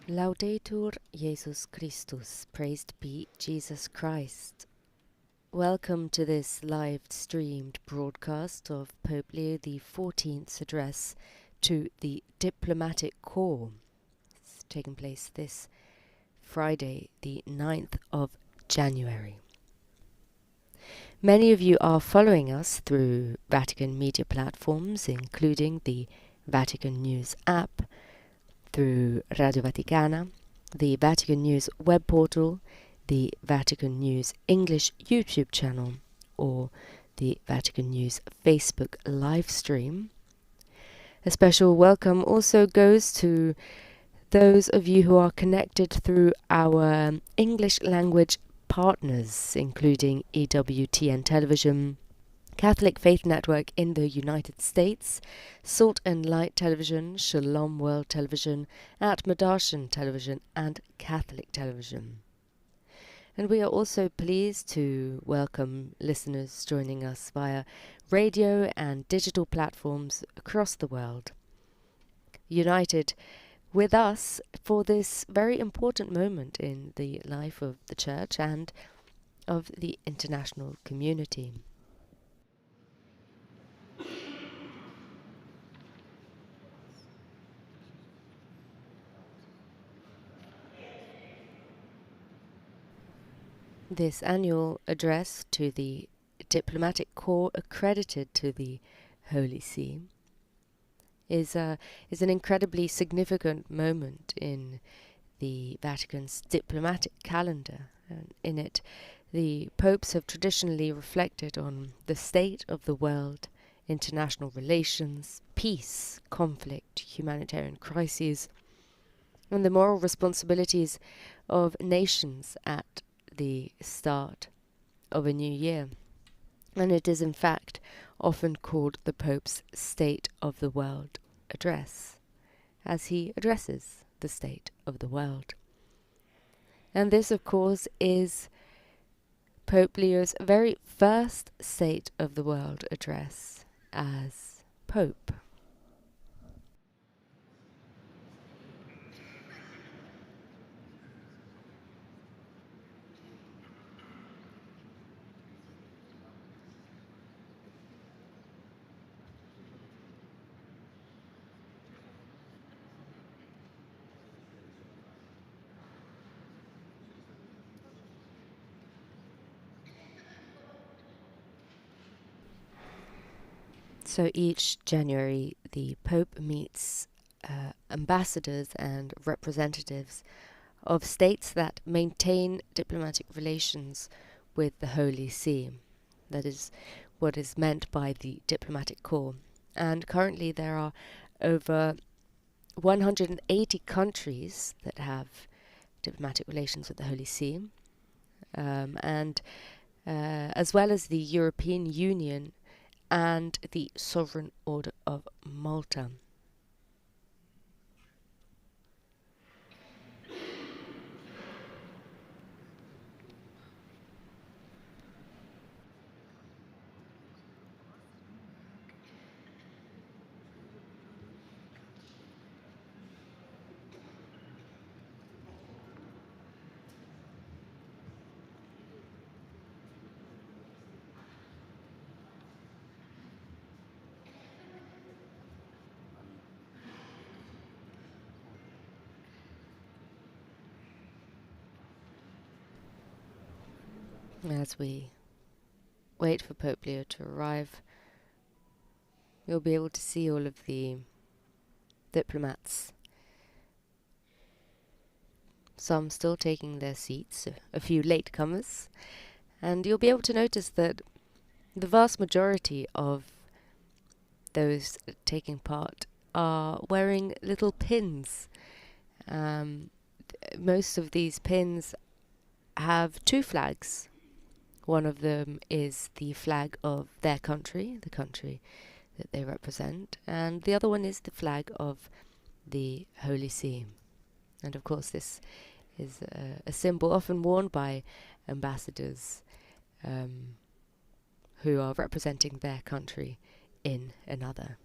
Laudetur Jesus Christus, praised be Jesus Christ. Welcome to this live-streamed broadcast of Pope Leo XIV's address to the Diplomatic Corps. It's taking place this Friday, the 9th of January. Many of you are following us through Vatican media platforms, including the Vatican News app, through Radio Vaticana, the Vatican News web portal, the Vatican News English YouTube channel, or the Vatican News Facebook live stream. A special welcome also goes to those of you who are connected through our English language partners, including EWTN Television, Catholic Faith Network in the United States, Salt and Light Television, Shalom World Television, Atmadarshan Television, and Catholic Television. And we are also pleased to welcome listeners joining us via radio and digital platforms across the world, united with us for this very important moment in the life of the Church and of the international community. This annual address to the Diplomatic Corps accredited to the Holy See is an incredibly significant moment in the Vatican's diplomatic calendar. And in it, the popes have traditionally reflected on the state of the world, international relations, peace, conflict, humanitarian crises, and the moral responsibilities of nations at the start of a new year. And it is in fact often called the Pope's State of the World address, as he addresses the state of the world. And this, of course, is Pope Leo's very first State of the World address as Pope. So each January, the Pope meets ambassadors and representatives of states that maintain diplomatic relations with the Holy See. That is what is meant by the Diplomatic Corps. And currently there are over 180 countries that have diplomatic relations with the Holy See, and as well as the European Union and the Sovereign Order of Malta. As we wait for Pope Leo to arrive, you'll be able to see all of the diplomats. Some still taking their seats, a few latecomers, and you'll be able to notice that the vast majority of those taking part are wearing little pins. Most of these pins have two flags. One of them is the flag of their country, the country that they represent, and the other one is the flag of the Holy See. And of course this is a symbol often worn by ambassadors who are representing their country in another.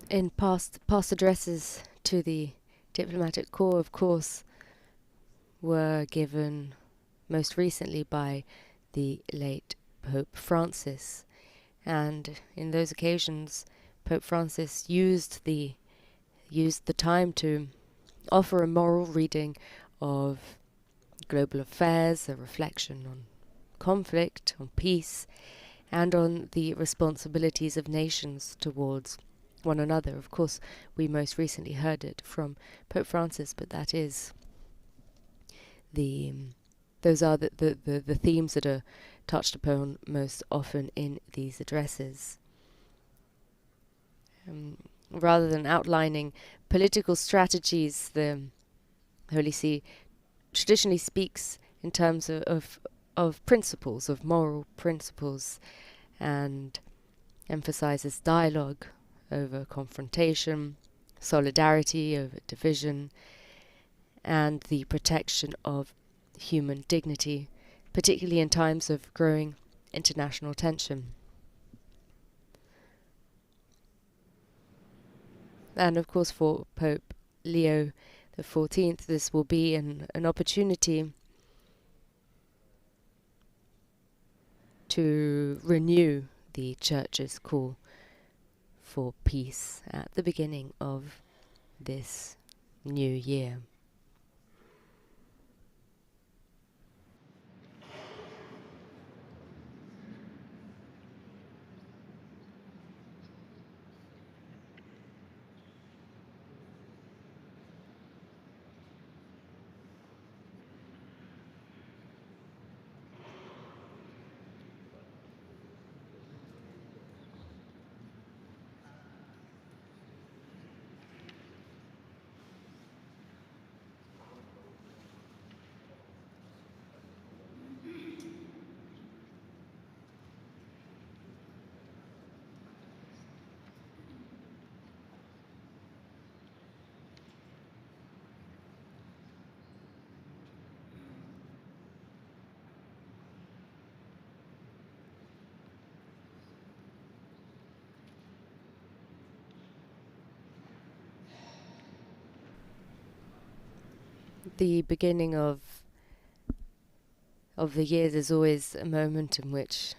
In past addresses to the diplomatic corps, of course, were given most recently by the late Pope Francis, and in those occasions Pope Francis used the time to offer a moral reading of global affairs, a reflection on conflict, on peace, and on the responsibilities of nations towards one another. Of course, we most recently heard it from Pope Francis, but that is those are the themes that are touched upon most often in these addresses. Rather than outlining political strategies, the Holy See traditionally speaks in terms of principles, of moral principles, and emphasizes dialogue over confrontation, solidarity over division, and the protection of human dignity, particularly in times of growing international tension. And of course, for Pope Leo XIV, this will be an opportunity to renew the Church's call for peace at the beginning of this new year. The beginning of the years is always a moment in which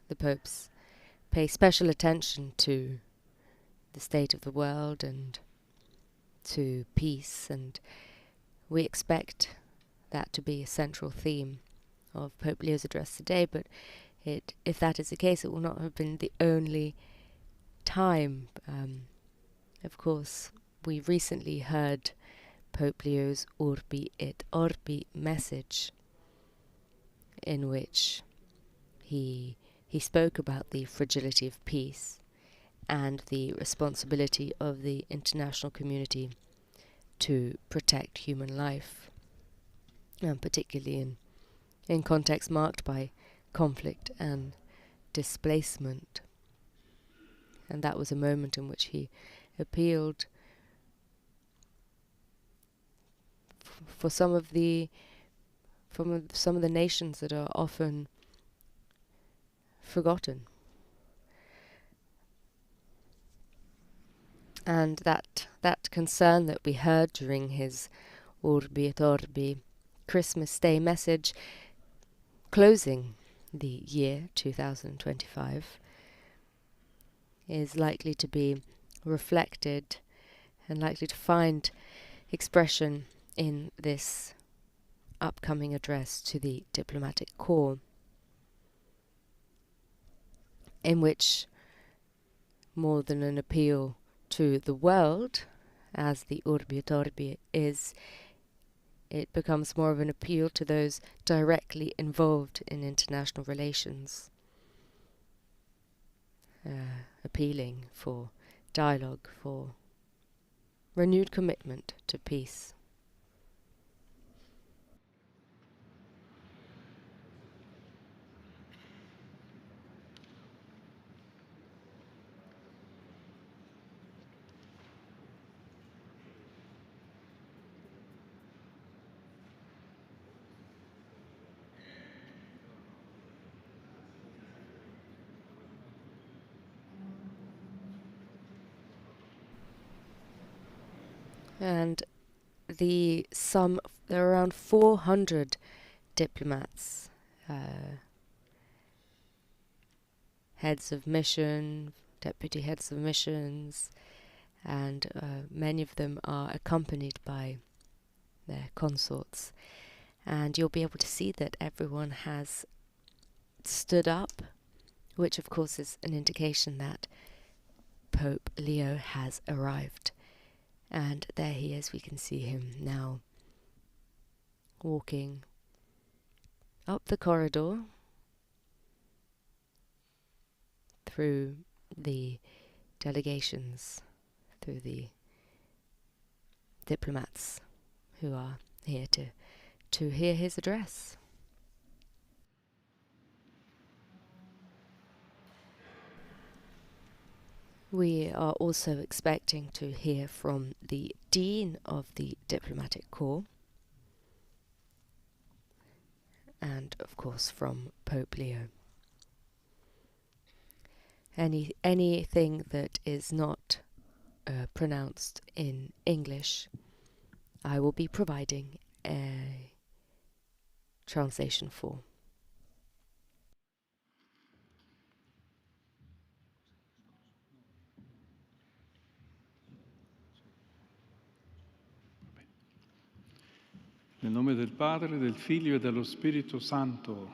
the popes pay special attention to the state of the world and to peace, and we expect that to be a central theme of Pope Leo's address today, but if that is the case, it will not have been the only time. Of course, we recently heard Pope Leo's Urbi et Orbi message, in which he spoke about the fragility of peace and the responsibility of the international community to protect human life, and particularly in contexts marked by conflict and displacement. And that was a moment in which he appealed for some of the nations that are often forgotten. And that concern that we heard during his Urbi et Orbi Christmas Day message closing the year 2025 is likely to be reflected and likely to find expression in this upcoming address to the diplomatic corps, in which, more than an appeal to the world, as the Urbi et Orbi is, it becomes more of an appeal to those directly involved in international relations, appealing for dialogue, for renewed commitment to peace. And there are around 400 diplomats, heads of mission, deputy heads of missions, and many of them are accompanied by their consorts. And you'll be able to see that everyone has stood up, which of course is an indication that Pope Leo has arrived. And there he is, we can see him now walking up the corridor through the delegations, through the diplomats who are here to hear his address. We are also expecting to hear from the Dean of the Diplomatic Corps and, of course, from Pope Leo. Anything that is not pronounced in English, I will be providing a translation for. Nel nome del Padre, del Figlio e dello Spirito Santo,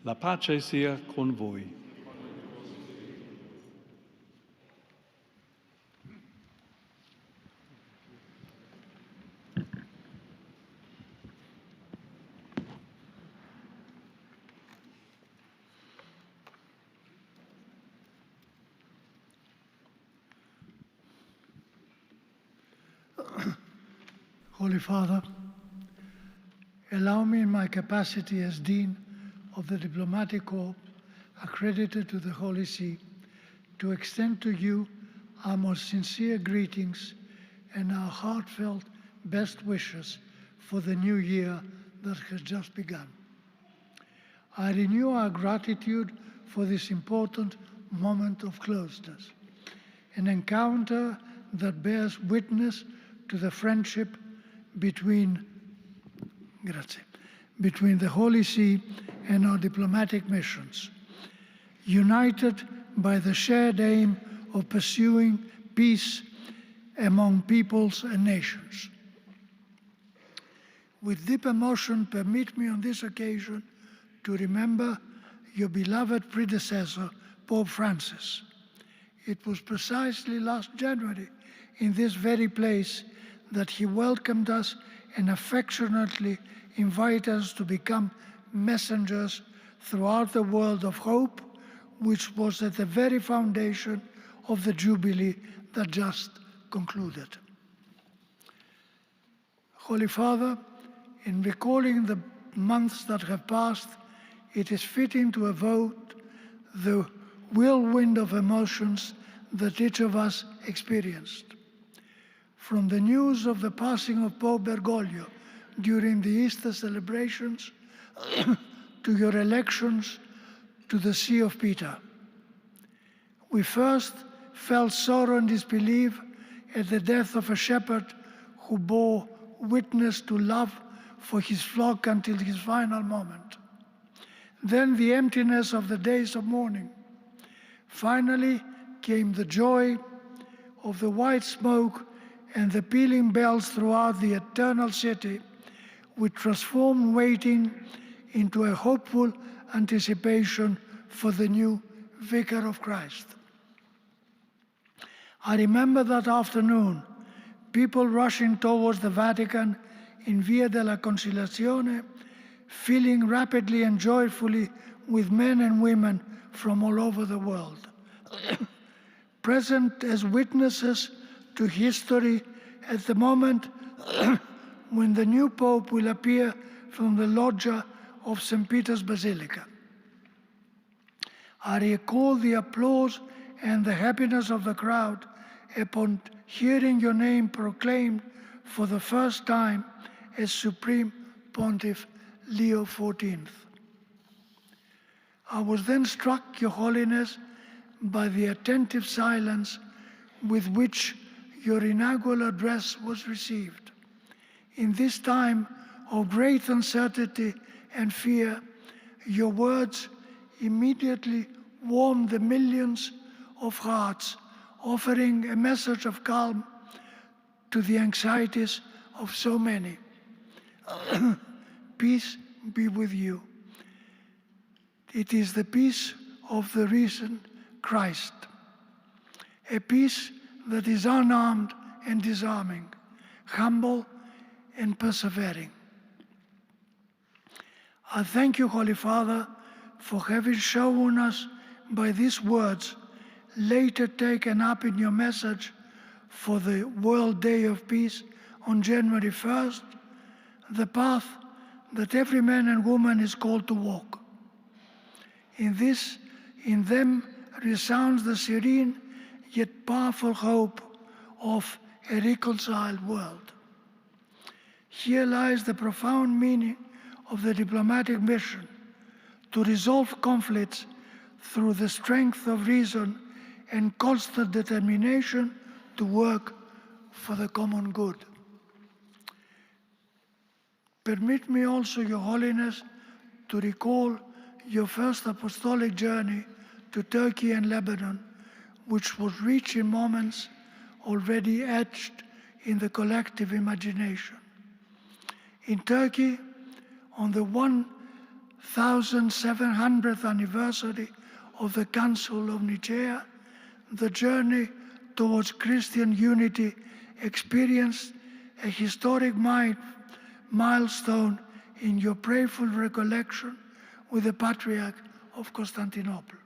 la pace sia con voi. Holy Father, allow me in my capacity as Dean of the Diplomatic Corps, accredited to the Holy See, to extend to you our most sincere greetings and our heartfelt best wishes for the new year that has just begun. I renew our gratitude for this important moment of closeness, an encounter that bears witness to the friendship between the Holy See and our diplomatic missions, united by the shared aim of pursuing peace among peoples and nations. With deep emotion, permit me on this occasion to remember your beloved predecessor, Pope Francis. It was precisely last January in this very place that he welcomed us and affectionately invited us to become messengers throughout the world of hope, which was at the very foundation of the Jubilee that just concluded. Holy Father, in recalling the months that have passed, it is fitting to evoke the whirlwind of emotions that each of us experienced. From the news of the passing of Pope Bergoglio during the Easter celebrations to your elections to the See of Peter. We first felt sorrow and disbelief at the death of a shepherd who bore witness to love for his flock until his final moment. Then the emptiness of the days of mourning. Finally came the joy of the white smoke and the pealing bells throughout the eternal city, which transformed waiting into a hopeful anticipation for the new Vicar of Christ. I remember that afternoon, people rushing towards the Vatican in Via della Conciliazione, filling rapidly and joyfully with men and women from all over the world, present as witnesses to history at the moment when the new Pope will appear from the loggia of St. Peter's Basilica. I recall the applause and the happiness of the crowd upon hearing your name proclaimed for the first time as Supreme Pontiff Leo XIV. I was then struck, Your Holiness, by the attentive silence with which your inaugural address was received. In this time of great uncertainty and fear, your words immediately warmed the millions of hearts, offering a message of calm to the anxieties of so many. Peace be with you. It is the peace of the risen Christ, a peace that is unarmed and disarming, humble and persevering. I thank you, Holy Father, for having shown us by these words, later taken up in your message for the World Day of Peace on January 1st, the path that every man and woman is called to walk. In them resounds the serene yet powerful hope of a reconciled world. Here lies the profound meaning of the diplomatic mission, to resolve conflicts through the strength of reason and constant determination to work for the common good. Permit me also, Your Holiness, to recall your first apostolic journey to Turkey and Lebanon, which was rich in moments already etched in the collective imagination. In Turkey, on the 1700th anniversary of the Council of Nicaea, the journey towards Christian unity experienced a historic milestone in your prayerful recollection with the Patriarch of Constantinople.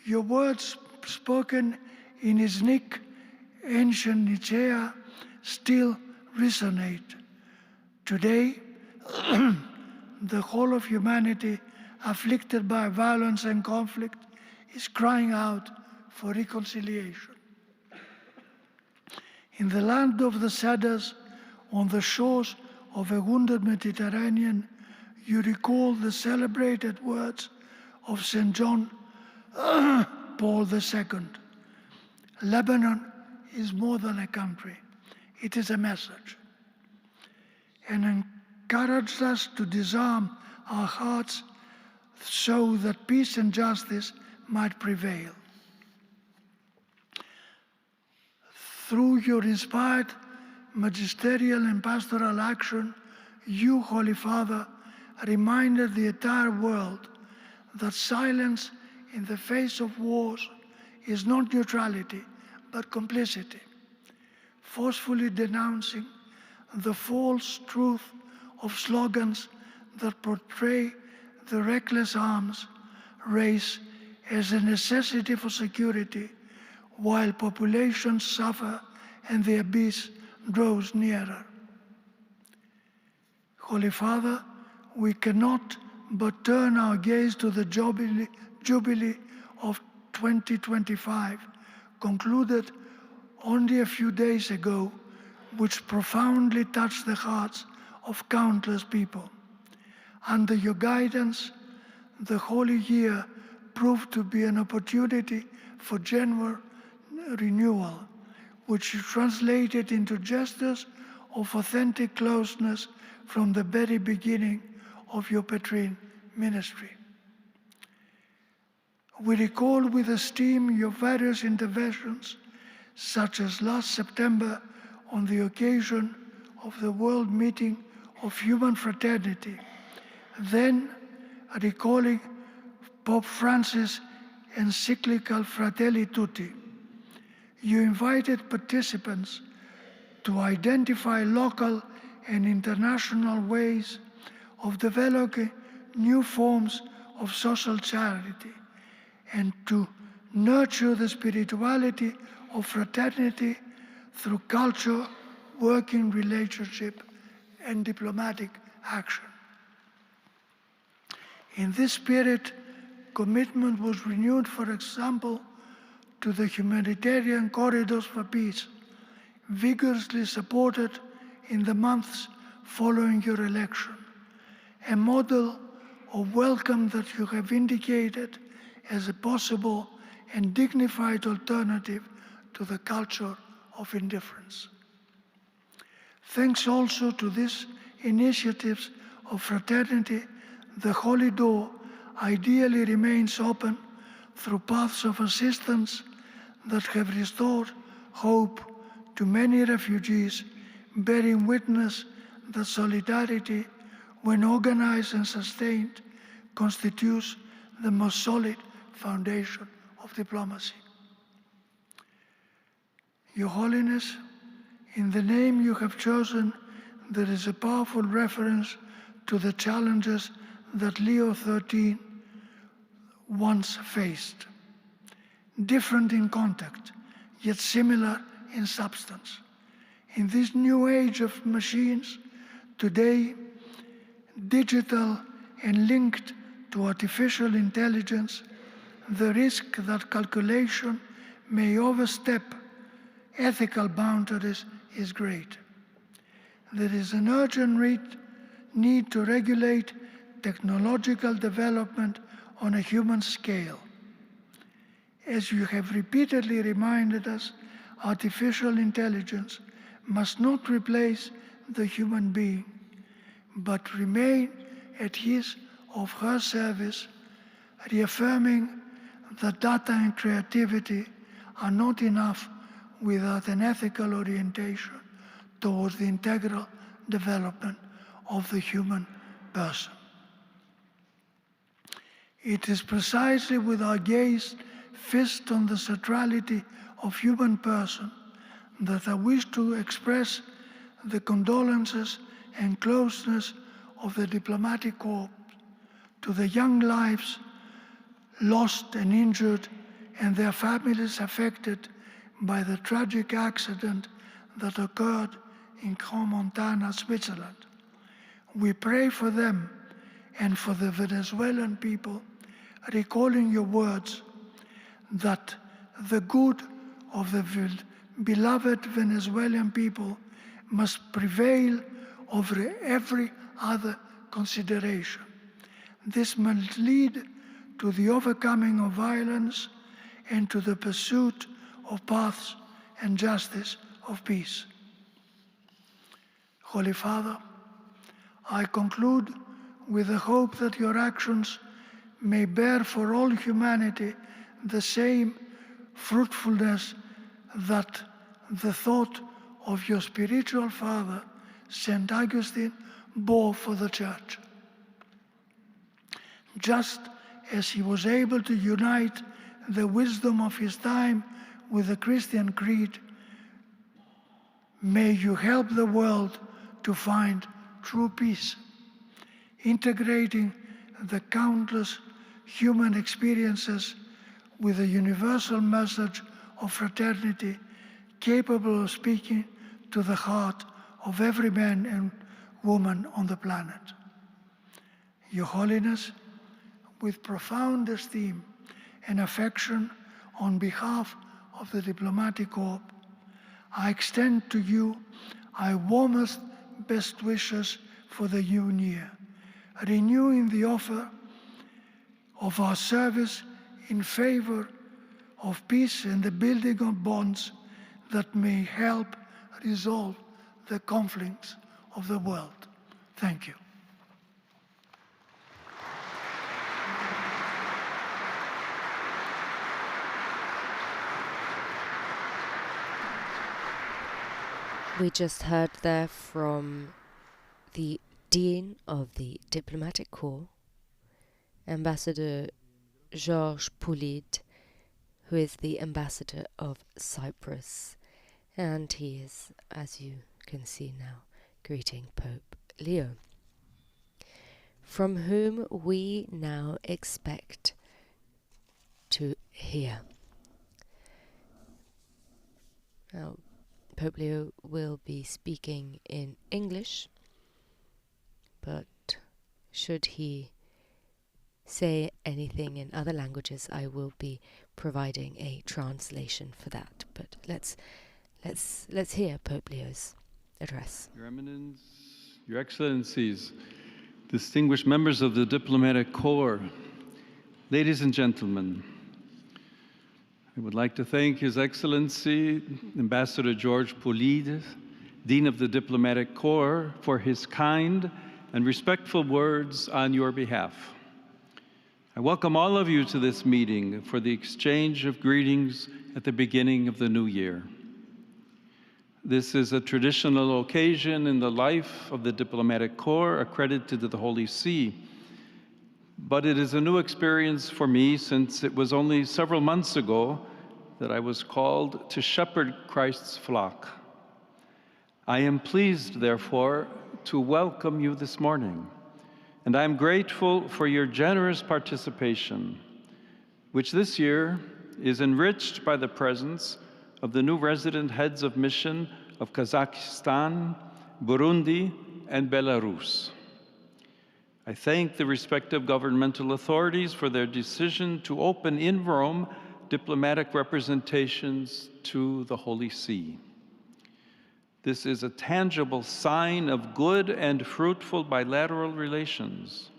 Your words spoken in his ancient Nicaea still resonate. Today, the whole of humanity afflicted by violence and conflict is crying out for reconciliation. In the land of the cedars, on the shores of a wounded Mediterranean, you recall the celebrated words of St. John Paul II. Lebanon is more than a country, it is a message. And encouraged us to disarm our hearts so that peace and justice might prevail. Through your inspired magisterial and pastoral action, you, Holy Father, reminded the entire world that silence in the face of wars is not neutrality, but complicity, forcefully denouncing the false truth of slogans that portray the reckless arms race as a necessity for security, while populations suffer and the abyss draws nearer. Holy Father, we cannot but turn our gaze to the Jubilee of 2025, concluded only a few days ago, which profoundly touched the hearts of countless people. Under your guidance, the Holy Year proved to be an opportunity for genuine renewal, which you translated into gestures of authentic closeness from the very beginning of your Petrine ministry. We recall with esteem your various interventions, such as last September on the occasion of the World Meeting of Human Fraternity, then recalling Pope Francis' encyclical Fratelli Tutti. You invited participants to identify local and international ways of developing new forms of social charity and to nurture the spirituality of fraternity through culture, working relationship, and diplomatic action. In this spirit, commitment was renewed, for example, to the humanitarian corridors for peace, vigorously supported in the months following your election, a model of welcome that you have indicated as a possible and dignified alternative to the culture of indifference. Thanks also to these initiatives of fraternity, the Holy Door ideally remains open through paths of assistance that have restored hope to many refugees, bearing witness that solidarity, when organized and sustained, constitutes the most solid foundation of diplomacy. Your Holiness, in the name you have chosen, there is a powerful reference to the challenges that Leo XIII once faced, different in content, yet similar in substance. In this new age of machines, today, digital and linked to artificial intelligence, the risk that calculation may overstep ethical boundaries is great. There is an urgent need to regulate technological development on a human scale. As you have repeatedly reminded us, artificial intelligence must not replace the human being, but remain at his or her service, reaffirming that data and creativity are not enough without an ethical orientation towards the integral development of the human person. It is precisely with our gaze fixed on the centrality of human person that I wish to express the condolences and closeness of the diplomatic corps to the young lives lost and injured and their families affected by the tragic accident that occurred in Crans-Montana, Switzerland. We pray for them and for the Venezuelan people, recalling your words that the good of the beloved Venezuelan people must prevail over every other consideration. This must lead to the overcoming of violence and to the pursuit of paths and justice of peace. Holy Father, I conclude with the hope that your actions may bear for all humanity the same fruitfulness that the thought of your spiritual father, St. Augustine, bore for the Church. Just as he was able to unite the wisdom of his time with the Christian creed, may you help the world to find true peace, integrating the countless human experiences with a universal message of fraternity capable of speaking to the heart of every man and woman on the planet. Your Holiness, with profound esteem and affection on behalf of the diplomatic corps, I extend to you our warmest best wishes for the new year, renewing the offer of our service in favor of peace and the building of bonds that may help resolve the conflicts of the world. Thank you. We just heard there from the Dean of the Diplomatic Corps, Ambassador Georges Poulide, who is the Ambassador of Cyprus, and he is, as you can see now, greeting Pope Leo, from whom we now expect to hear. Now, Pope Leo will be speaking in English, but should he say anything in other languages, I will be providing a translation for that. But let's hear Pope Leo's address. Your Eminence, Your Excellencies, distinguished members of the Diplomatic Corps, ladies and gentlemen, We would like to thank His Excellency, Ambassador George Pulides, Dean of the Diplomatic Corps, for his kind and respectful words on your behalf. I welcome all of you to this meeting for the exchange of greetings at the beginning of the new year. This is a traditional occasion in the life of the Diplomatic Corps accredited to the Holy See, but it is a new experience for me since it was only several months ago that I was called to shepherd Christ's flock. I am pleased, therefore, to welcome you this morning, and I am grateful for your generous participation, which this year is enriched by the presence of the new resident heads of mission of Kazakhstan, Burundi, and Belarus. I thank the respective governmental authorities for their decision to open in Rome diplomatic representations to the Holy See. This is a tangible sign of good and fruitful bilateral relations.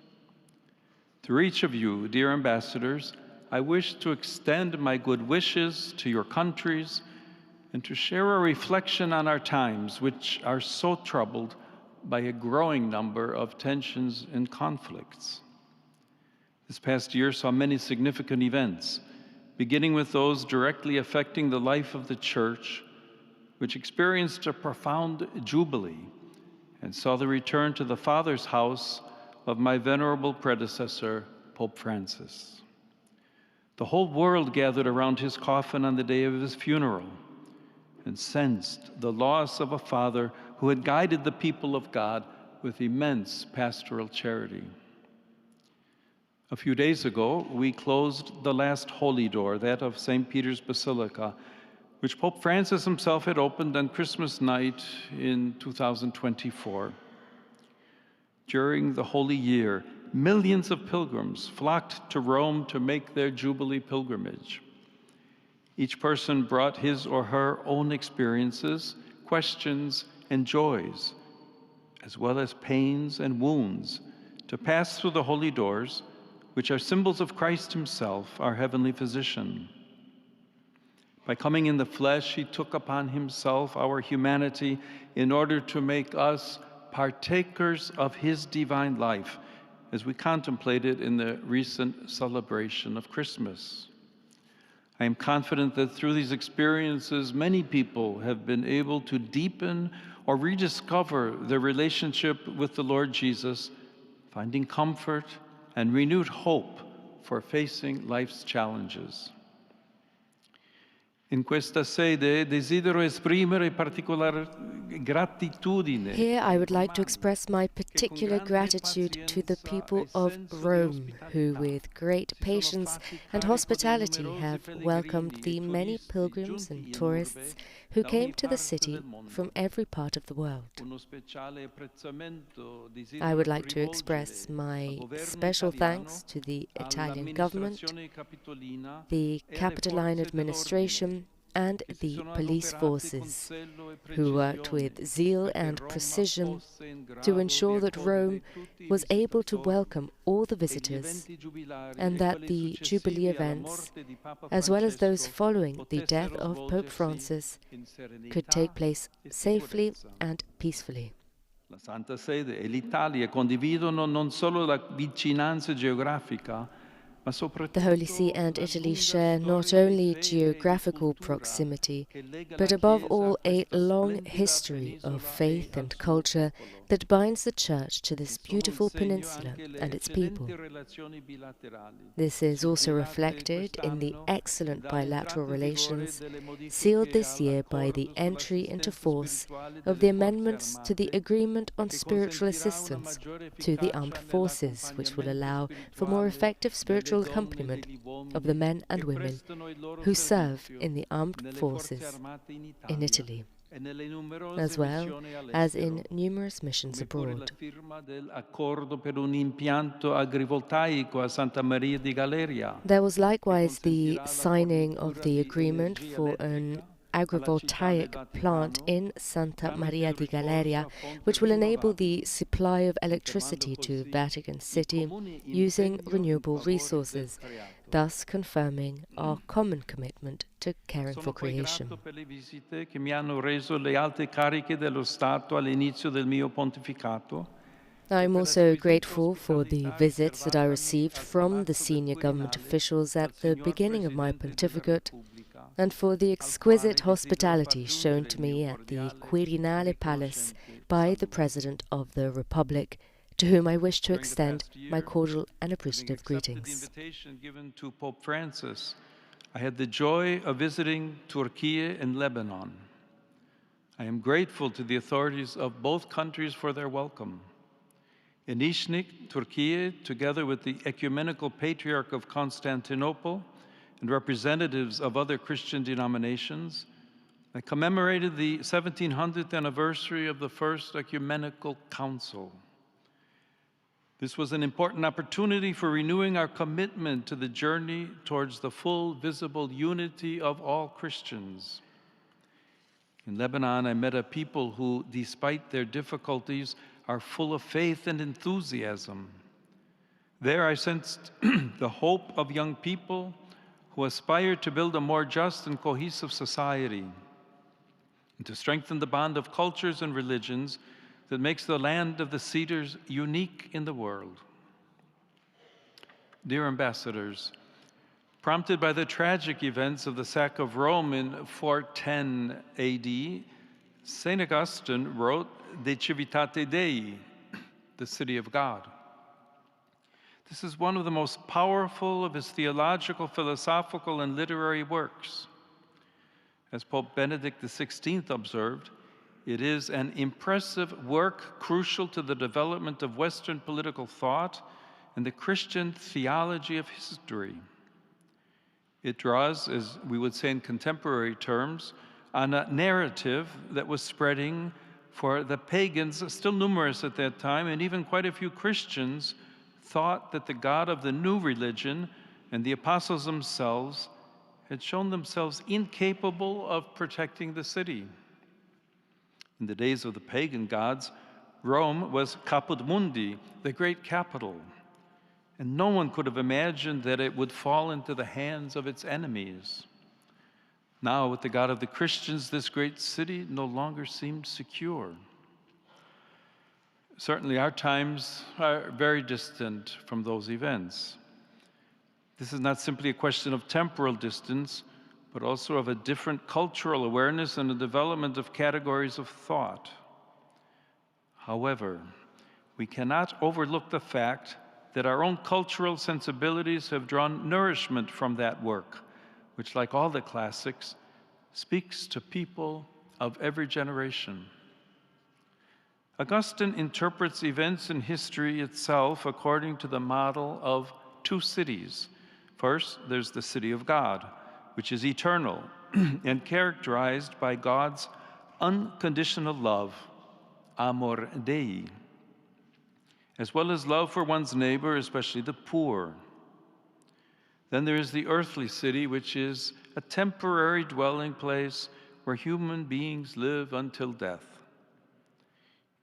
To each of you, dear ambassadors, I wish to extend my good wishes to your countries and to share a reflection on our times, which are so troubled by a growing number of tensions and conflicts. This past year saw many significant events, beginning with those directly affecting the life of the Church, which experienced a profound jubilee and saw the return to the Father's house of my venerable predecessor, Pope Francis. The whole world gathered around his coffin on the day of his funeral and sensed the loss of a father who had guided the people of God with immense pastoral charity. A few days ago, we closed the last holy door, that of St. Peter's Basilica, which Pope Francis himself had opened on Christmas night in 2024. During the Holy Year, millions of pilgrims flocked to Rome to make their Jubilee pilgrimage. Each person brought his or her own experiences, questions, and joys, as well as pains and wounds, to pass through the holy doors, which are symbols of Christ himself, our heavenly physician. By coming in the flesh, he took upon himself our humanity in order to make us partakers of his divine life, as we contemplated in the recent celebration of Christmas. I am confident that through these experiences, many people have been able to deepen or rediscover their relationship with the Lord Jesus, finding comfort and renewed hope for facing life's challenges. In questa sede desidero esprimere particolare gratitudine. Here I would like to express my particular gratitude to the people of Rome, who with great patience and hospitality have welcomed the many pilgrims and tourists who came to the city from every part of the world. I would like to express my special thanks to the Italian government, the Capitoline administration, and the police forces, who worked with zeal and precision to ensure that Rome was able to welcome all the visitors and that the Jubilee events, as well as those following the death of Pope Francis, could take place safely and peacefully. La Santa Sede e l'Italia condividono non solo la vicinanza geografica, The Holy See and Italy share not only geographical proximity, but above all a long history of faith and culture that binds the Church to this beautiful peninsula and its people. This is also reflected in the excellent bilateral relations sealed this year by the entry into force of the amendments to the Agreement on Spiritual Assistance to the Armed Forces, which will allow for more effective spiritual accompaniment of the men and women who serve in the armed forces in Italy, as well as in numerous missions abroad. There was likewise the signing of the agreement for an agrivoltaic plant in Santa Maria di Galeria, which will enable the supply of electricity to Vatican City using renewable resources. thus confirming our common commitment to caring Sono for poi creation. grato per le visite che mi hanno reso le alte cariche dello Stato all'inizio del mio pontificato. I'm also grateful for the visits that I received from the senior government officials at the beginning of my pontificate, and for the exquisite hospitality shown to me at the Quirinale Palace by the President of the Republic, to whom I wish to extend my cordial and appreciative greetings. The invitation given to Pope Francis, I had the joy of visiting Turkey and Lebanon. I am grateful to the authorities of both countries for their welcome. In Iznik, Turkey, together with the Ecumenical Patriarch of Constantinople and representatives of other Christian denominations, I commemorated the 1700th anniversary of the First Ecumenical Council. This was an important opportunity for renewing our commitment to the journey towards the full, visible unity of all Christians. In Lebanon, I met a people who, despite their difficulties, are full of faith and enthusiasm. There I sensed the hope of young people who aspire to build a more just and cohesive society and to strengthen the bond of cultures and religions that makes the land of the cedars unique in the world. Dear ambassadors, prompted by the tragic events of the sack of Rome in 410 AD, St. Augustine wrote De Civitate Dei, the city of God. This is one of the most powerful of his theological, philosophical, and literary works. As Pope Benedict XVI observed, it is an impressive work crucial to the development of Western political thought and the Christian theology of history. It draws, as we would say in contemporary terms, on a narrative that was spreading for the pagans, still numerous at that time, and even quite a few Christians thought that the God of the new religion and the apostles themselves had shown themselves incapable of protecting the city. In the days of the pagan gods, Rome was Caput Mundi, the great capital, and no one could have imagined that it would fall into the hands of its enemies. Now, with the God of the Christians, this great city no longer seemed secure. Certainly, our times are very distant from those events. This is not simply a question of temporal distance, but also of a different cultural awareness and the development of categories of thought. However, we cannot overlook the fact that our own cultural sensibilities have drawn nourishment from that work, which, like all the classics, speaks to people of every generation. Augustine interprets events in history itself according to the model of two cities. First, there's the city of God, which is eternal and characterized by God's unconditional love, amor Dei, as well as love for one's neighbor, especially the poor. Then there is the earthly city, which is a temporary dwelling place where human beings live until death.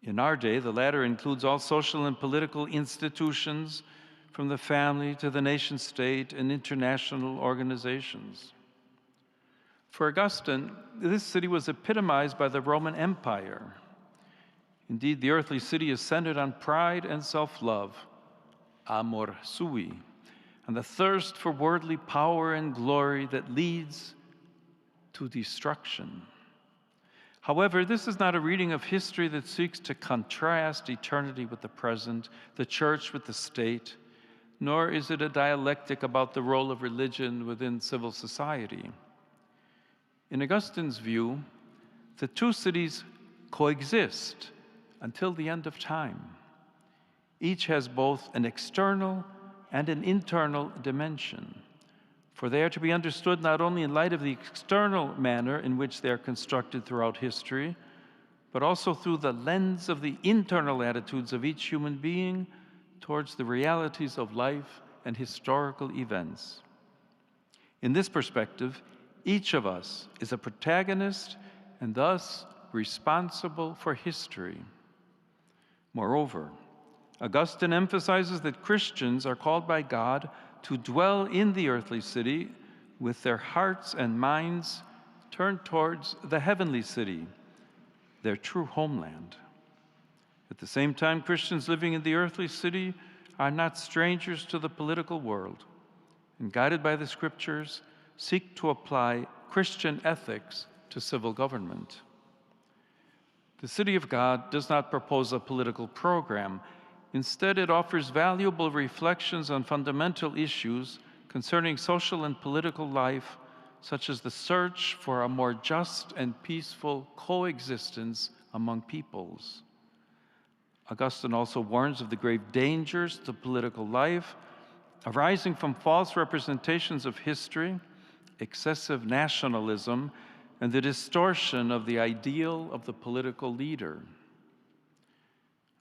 In our day, the latter includes all social and political institutions, from the family to the nation state and international organizations. For Augustine, this city was epitomized by the Roman Empire. Indeed, the earthly city is centered on pride and self-love, amor sui, and the thirst for worldly power and glory that leads to destruction. However, this is not a reading of history that seeks to contrast eternity with the present, the church with the state, nor is it a dialectic about the role of religion within civil society. In Augustine's view, the two cities coexist until the end of time. Each has both an external and an internal dimension, for they are to be understood not only in light of the external manner in which they are constructed throughout history, but also through the lens of the internal attitudes of each human being towards the realities of life and historical events. In this perspective, each of us is a protagonist and thus responsible for history. Moreover, Augustine emphasizes that Christians are called by God to dwell in the earthly city with their hearts and minds turned towards the heavenly city, their true homeland. At the same time, Christians living in the earthly city are not strangers to the political world, and guided by the scriptures, seek to apply Christian ethics to civil government. The City of God does not propose a political program. Instead, it offers valuable reflections on fundamental issues concerning social and political life, such as the search for a more just and peaceful coexistence among peoples. Augustine also warns of the grave dangers to political life arising from false representations of history, excessive nationalism, and the distortion of the ideal of the political leader.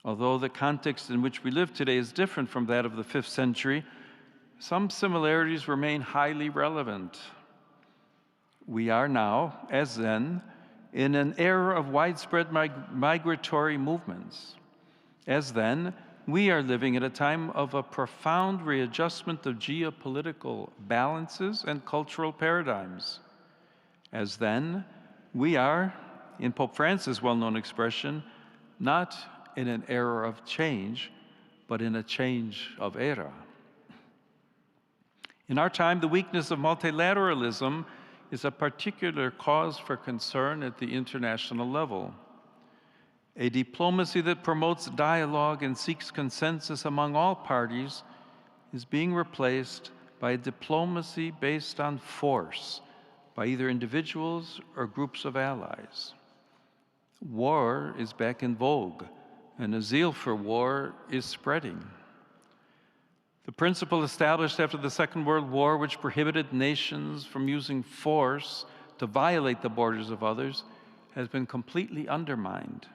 Although the context in which we live today is different from that of the 5th century, some similarities remain highly relevant. We are now, as then, in an era of widespread migratory movements. As then, we are living at a time of a profound readjustment of geopolitical balances and cultural paradigms. As then, we are, in Pope Francis' well-known expression, not in an era of change, but in a change of era. In our time, the weakness of multilateralism is a particular cause for concern at the international level. A diplomacy that promotes dialogue and seeks consensus among all parties is being replaced by a diplomacy based on force by either individuals or groups of allies. War is back in vogue, and a zeal for war is spreading. The principle established after the Second World War, which prohibited nations from using force to violate the borders of others, has been completely undermined.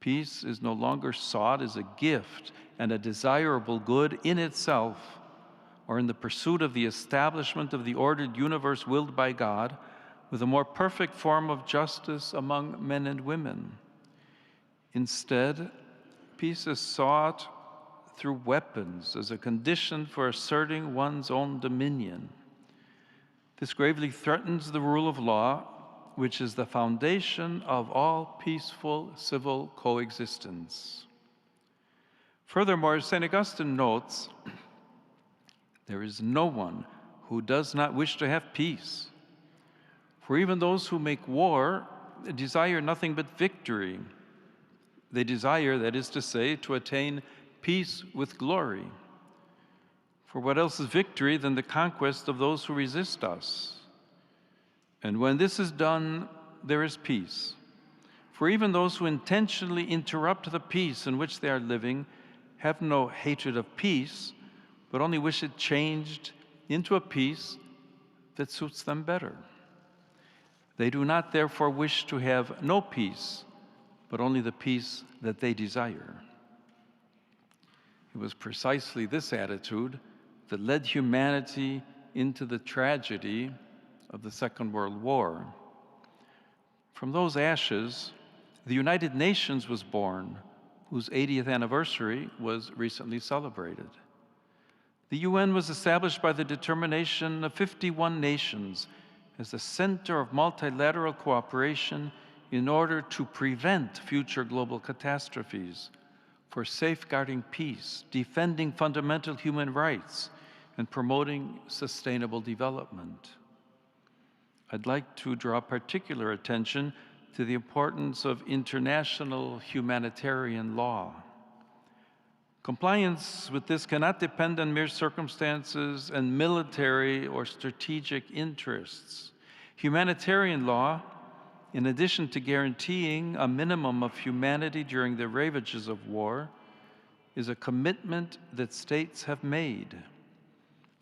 Peace is no longer sought as a gift and a desirable good in itself, or in the pursuit of the establishment of the ordered universe willed by God, with a more perfect form of justice among men and women. Instead, peace is sought through weapons as a condition for asserting one's own dominion. This gravely threatens the rule of law, which is the foundation of all peaceful civil coexistence. Furthermore, St. Augustine notes, there is no one who does not wish to have peace. For even those who make war desire nothing but victory. They desire, that is to say, to attain peace with glory. For what else is victory than the conquest of those who resist us? And when this is done, there is peace. For even those who intentionally interrupt the peace in which they are living have no hatred of peace, but only wish it changed into a peace that suits them better. They do not therefore wish to have no peace, but only the peace that they desire. It was precisely this attitude that led humanity into the tragedy of the Second World War. From those ashes, the United Nations was born, whose 80th anniversary was recently celebrated. The UN was established by the determination of 51 nations as the center of multilateral cooperation in order to prevent future global catastrophes, for safeguarding peace, defending fundamental human rights, and promoting sustainable development. I'd like to draw particular attention to the importance of international humanitarian law. Compliance with this cannot depend on mere circumstances and military or strategic interests. Humanitarian law, in addition to guaranteeing a minimum of humanity during the ravages of war, is a commitment that states have made.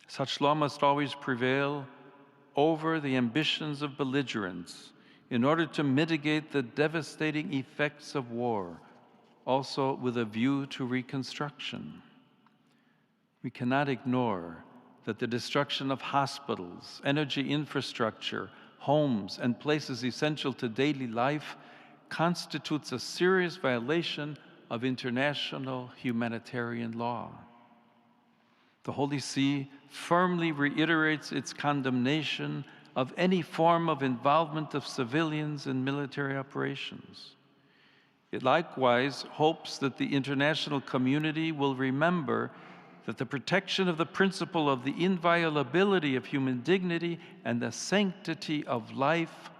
Such law must always prevail over the ambitions of belligerents in order to mitigate the devastating effects of war, also with a view to reconstruction. We cannot ignore that the destruction of hospitals, energy infrastructure, homes, and places essential to daily life constitutes a serious violation of international humanitarian law. The Holy See firmly reiterates its condemnation of any form of involvement of civilians in military operations. It likewise hopes that the international community will remember that the protection of the principle of the inviolability of human dignity and the sanctity of life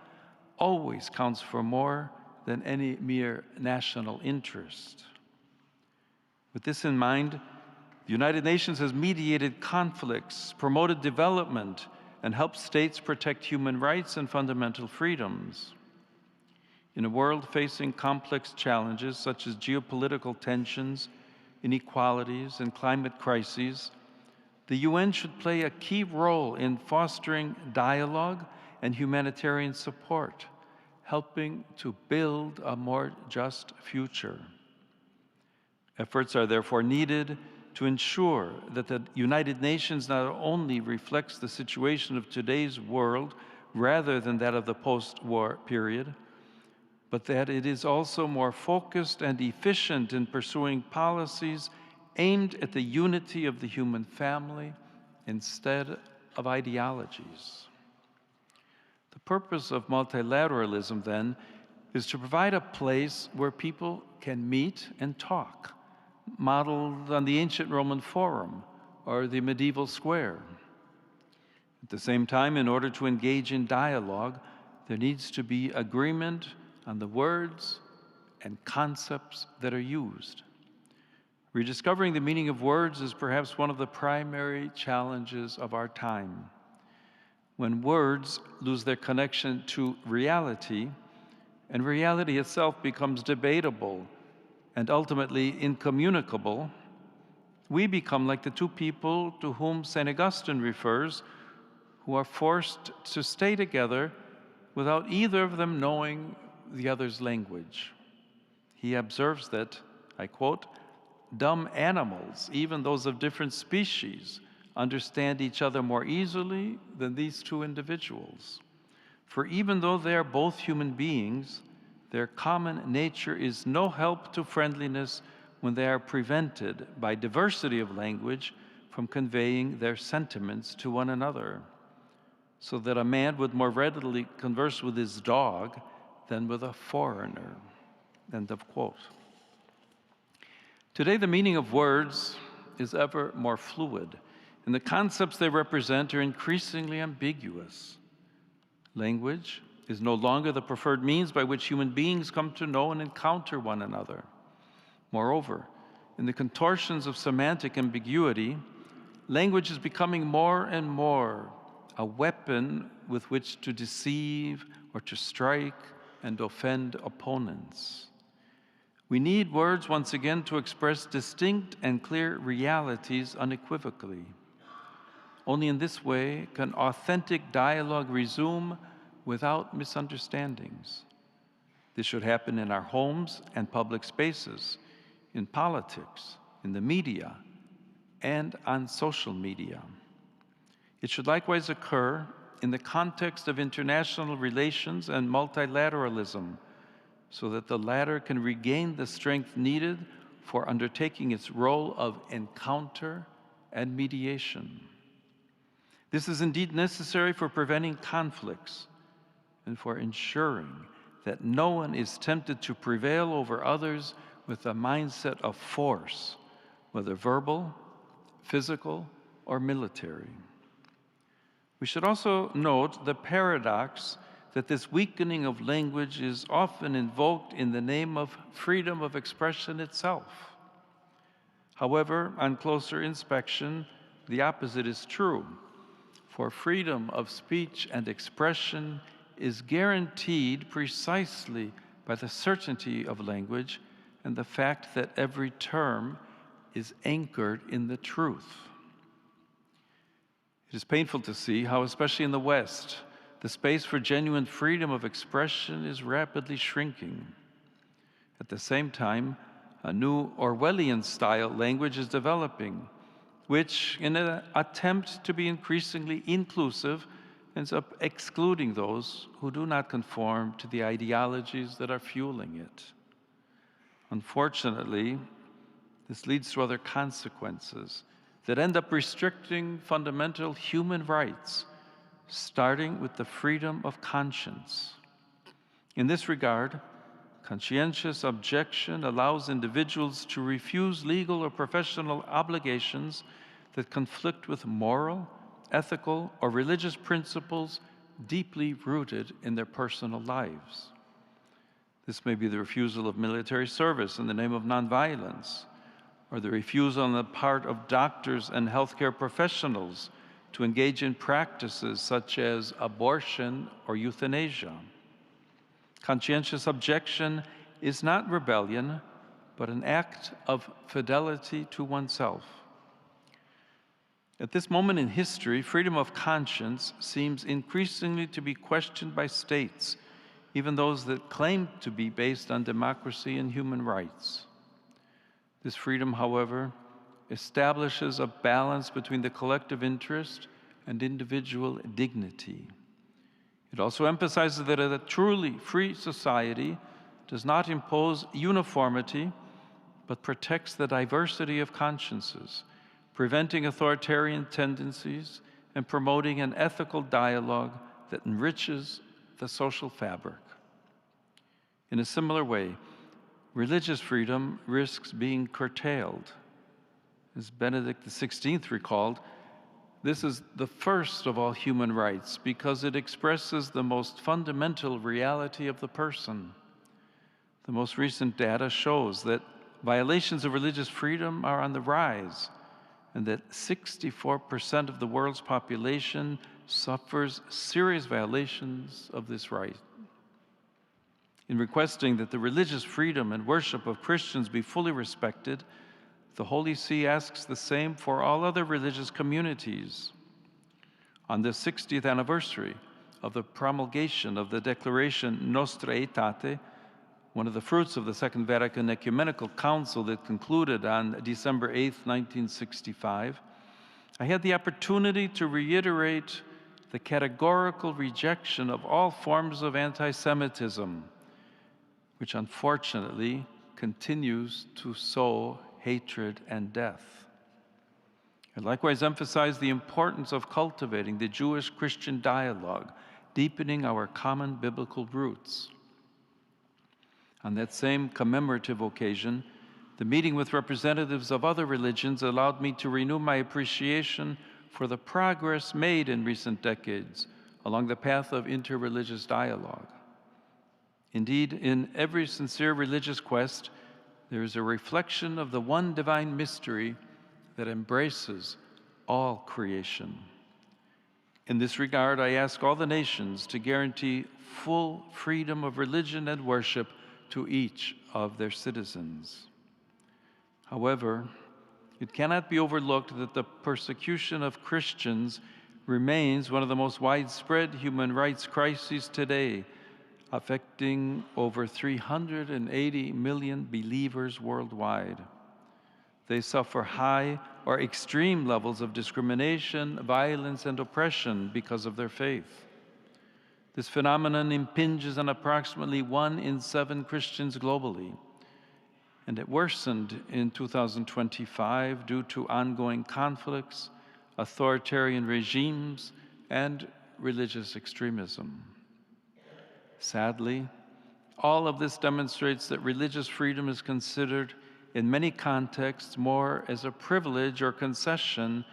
always counts for more than any mere national interest. With this in mind, the United Nations has mediated conflicts, promoted development, and helped states protect human rights and fundamental freedoms. In a world facing complex challenges such as geopolitical tensions, inequalities, and climate crises, the UN should play a key role in fostering dialogue and humanitarian support, helping to build a more just future. Efforts are therefore needed to ensure that the United Nations not only reflects the situation of today's world rather than that of the post-war period, but that it is also more focused and efficient in pursuing policies aimed at the unity of the human family instead of ideologies. The purpose of multilateralism, then, is to provide a place where people can meet and talk, modeled on the ancient Roman Forum or the medieval square. At the same time, in order to engage in dialogue, there needs to be agreement on the words and concepts that are used. Rediscovering the meaning of words is perhaps one of the primary challenges of our time. When words lose their connection to reality, and reality itself becomes debatable and ultimately incommunicable, we become like the two people to whom St. Augustine refers, who are forced to stay together without either of them knowing the other's language. He observes that, I quote, "Dumb animals, even those of different species, understand each other more easily than these two individuals. For even though they are both human beings, their common nature is no help to friendliness when they are prevented by diversity of language from conveying their sentiments to one another, so that a man would more readily converse with his dog than with a foreigner." End of quote. Today, the meaning of words is ever more fluid, and the concepts they represent are increasingly ambiguous. Language is no longer the preferred means by which human beings come to know and encounter one another. Moreover, in the contortions of semantic ambiguity, language is becoming more and more a weapon with which to deceive or to strike and offend opponents. We need words once again to express distinct and clear realities unequivocally. Only in this way can authentic dialogue resume without misunderstandings. This should happen in our homes and public spaces, in politics, in the media, and on social media. It should likewise occur in the context of international relations and multilateralism, so that the latter can regain the strength needed for undertaking its role of encounter and mediation. This is indeed necessary for preventing conflicts and for ensuring that no one is tempted to prevail over others with a mindset of force, whether verbal, physical, or military. We should also note the paradox that this weakening of language is often invoked in the name of freedom of expression itself. However, on closer inspection, the opposite is true, for freedom of speech and expression is guaranteed precisely by the certainty of language and the fact that every term is anchored in the truth. It is painful to see how, especially in the West, the space for genuine freedom of expression is rapidly shrinking. At the same time, a new Orwellian-style language is developing, which, in an attempt to be increasingly inclusive, ends up excluding those who do not conform to the ideologies that are fueling it. Unfortunately, this leads to other consequences that end up restricting fundamental human rights, starting with the freedom of conscience. In this regard, conscientious objection allows individuals to refuse legal or professional obligations that conflict with moral, ethical, or religious principles deeply rooted in their personal lives. This may be the refusal of military service in the name of nonviolence, or the refusal on the part of doctors and healthcare professionals to engage in practices such as abortion or euthanasia. Conscientious objection is not rebellion, but an act of fidelity to oneself. At this moment in history, freedom of conscience seems increasingly to be questioned by states, even those that claim to be based on democracy and human rights. This freedom, however, establishes a balance between the collective interest and individual dignity. It also emphasizes that a truly free society does not impose uniformity, but protects the diversity of consciences, preventing authoritarian tendencies and promoting an ethical dialogue that enriches the social fabric. In a similar way, religious freedom risks being curtailed. As Benedict XVI recalled, this is the first of all human rights because it expresses the most fundamental reality of the person. The most recent data shows that violations of religious freedom are on the rise, and that 64% of the world's population suffers serious violations of this right. In requesting that the religious freedom and worship of Christians be fully respected, the Holy See asks the same for all other religious communities. On the 60th anniversary of the promulgation of the Declaration Nostra Aetate, one of the fruits of the Second Vatican Ecumenical Council that concluded on December 8, 1965, I had the opportunity to reiterate the categorical rejection of all forms of anti-Semitism, which unfortunately continues to sow hatred and death. I likewise emphasize the importance of cultivating the Jewish-Christian dialogue, deepening our common biblical roots. On that same commemorative occasion, the meeting with representatives of other religions allowed me to renew my appreciation for the progress made in recent decades along the path of interreligious dialogue. Indeed, in every sincere religious quest, there is a reflection of the one divine mystery that embraces all creation. In this regard, I ask all the nations to guarantee full freedom of religion and worship to each of their citizens. However, it cannot be overlooked that the persecution of Christians remains one of the most widespread human rights crises today, affecting over 380 million believers worldwide. They suffer high or extreme levels of discrimination, violence, and oppression because of their faith. This phenomenon impinges on approximately 1 in 7 Christians globally, and it worsened in 2025 due to ongoing conflicts, authoritarian regimes, and religious extremism. Sadly, all of this demonstrates that religious freedom is considered in many contexts more as a privilege or concession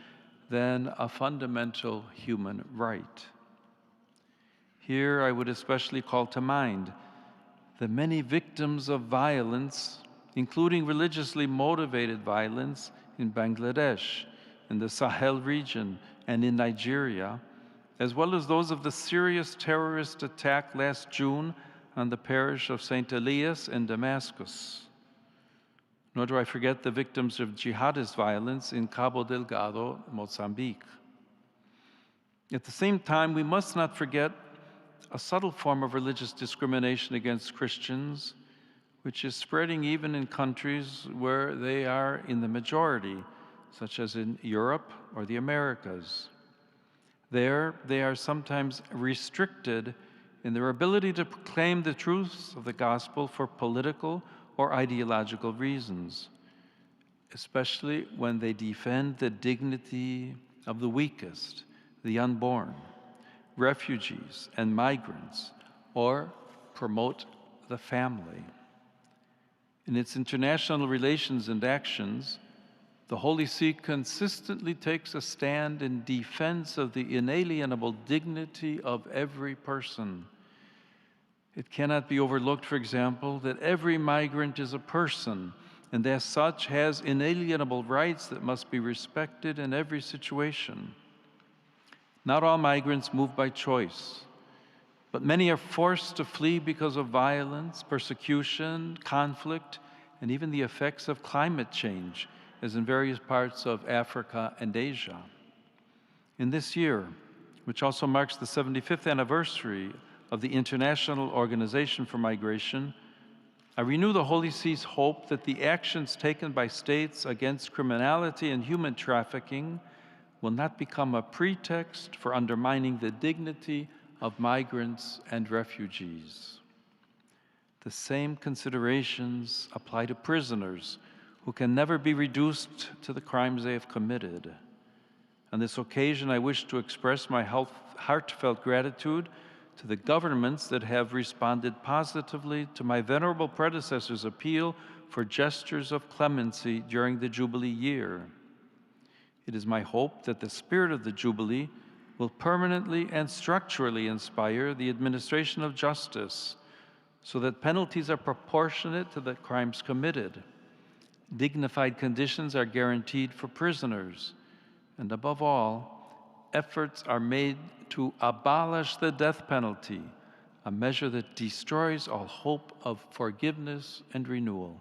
than a fundamental human right. Here I would especially call to mind the many victims of violence, including religiously motivated violence in Bangladesh, in the Sahel region, and in Nigeria, as well as those of the serious terrorist attack last June on the parish of St. Elias in Damascus. Nor do I forget the victims of jihadist violence in Cabo Delgado, Mozambique. At the same time, we must not forget a subtle form of religious discrimination against Christians, which is spreading even in countries where they are in the majority, such as in Europe or the Americas. There, they are sometimes restricted in their ability to proclaim the truths of the gospel for political or ideological reasons. especially when they defend the dignity of the weakest, the unborn, refugees and migrants, or promote the family. In its international relations and actions, the Holy See consistently takes a stand in defense of the inalienable dignity of every person. It cannot be overlooked, for example, that every migrant is a person and as such has inalienable rights that must be respected in every situation. Not all migrants move by choice, but many are forced to flee because of violence, persecution, conflict, and even the effects of climate change, as in various parts of Africa and Asia. In this year, which also marks the 75th anniversary of the International Organization for Migration, I renew the Holy See's hope that the actions taken by states against criminality and human trafficking will not become a pretext for undermining the dignity of migrants and refugees. The same considerations apply to prisoners who can never be reduced to the crimes they have committed. On this occasion, I wish to express my heartfelt gratitude to the governments that have responded positively to my venerable predecessor's appeal for gestures of clemency during the Jubilee year. It is my hope that the spirit of the Jubilee will permanently and structurally inspire the administration of justice so that penalties are proportionate to the crimes committed. Dignified conditions are guaranteed for prisoners, and above all, efforts are made to abolish the death penalty, a measure that destroys all hope of forgiveness and renewal.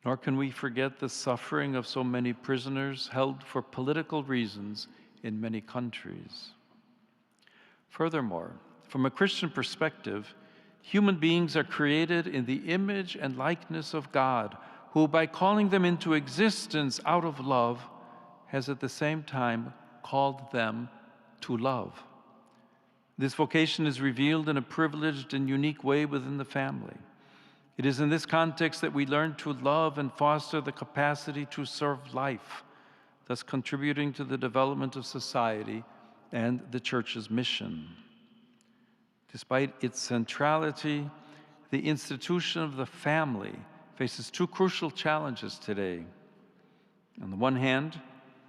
Nor can we forget the suffering of so many prisoners held for political reasons in many countries. Furthermore, from a Christian perspective, human beings are created in the image and likeness of God, who, by calling them into existence out of love, has at the same time called them to love. This vocation is revealed in a privileged and unique way within the family. It is in this context that we learn to love and foster the capacity to serve life, thus contributing to the development of society and the Church's mission. Despite its centrality, the institution of the family faces two crucial challenges today. On the one hand,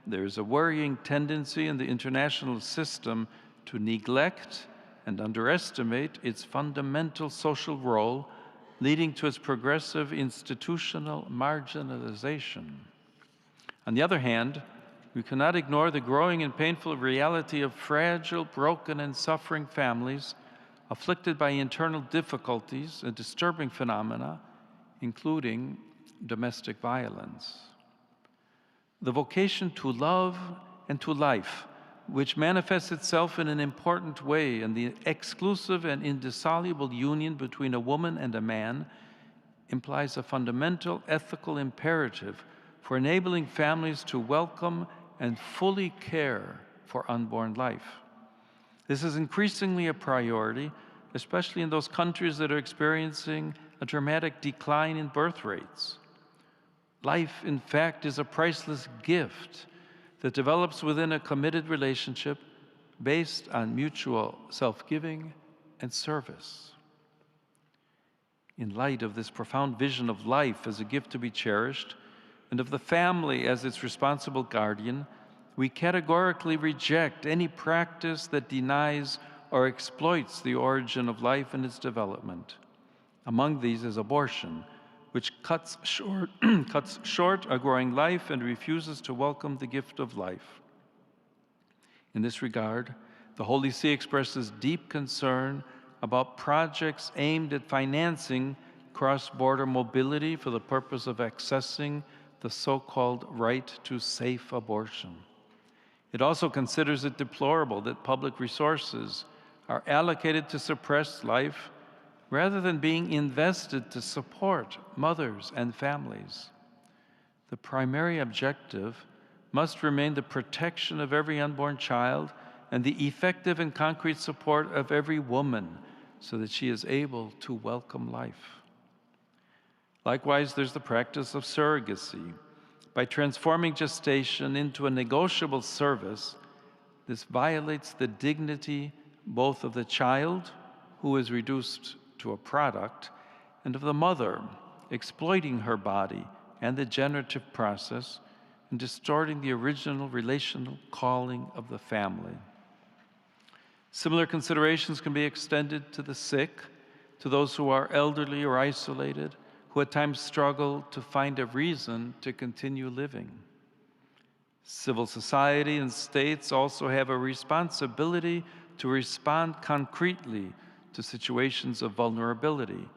there is a worrying tendency in the international system to neglect and underestimate its fundamental social role, leading to its progressive institutional marginalization. On the other hand, we cannot ignore the growing and painful reality of fragile, broken, and suffering families afflicted by internal difficulties and disturbing phenomena, including domestic violence. The vocation to love and to life, which manifests itself in an important way in the exclusive and indissoluble union between a woman and a man, implies a fundamental ethical imperative for enabling families to welcome and fully care for unborn life. This is increasingly a priority, especially in those countries that are experiencing a dramatic decline in birth rates. Life, in fact, is a priceless gift that develops within a committed relationship based on mutual self-giving and service. In light of this profound vision of life as a gift to be cherished, and of the family as its responsible guardian, we categorically reject any practice that denies or exploits the origin of life and its development. Among these is abortion, which cuts short a growing life and refuses to welcome the gift of life. In this regard, the Holy See expresses deep concern about projects aimed at financing cross-border mobility for the purpose of accessing the so-called right to safe abortion. It also considers it deplorable that public resources are allocated to suppress life rather than being invested to support mothers and families. The primary objective must remain the protection of every unborn child and the effective and concrete support of every woman so that she is able to welcome life. Likewise, there's the practice of surrogacy. By transforming gestation into a negotiable service, this violates the dignity both of the child, who is reduced to a product, and of the mother, exploiting her body and the generative process and distorting the original relational calling of the family. Similar considerations can be extended to the sick, to those who are elderly or isolated, who at times struggle to find a reason to continue living. Civil society and states also have a responsibility to respond concretely to situations of vulnerability,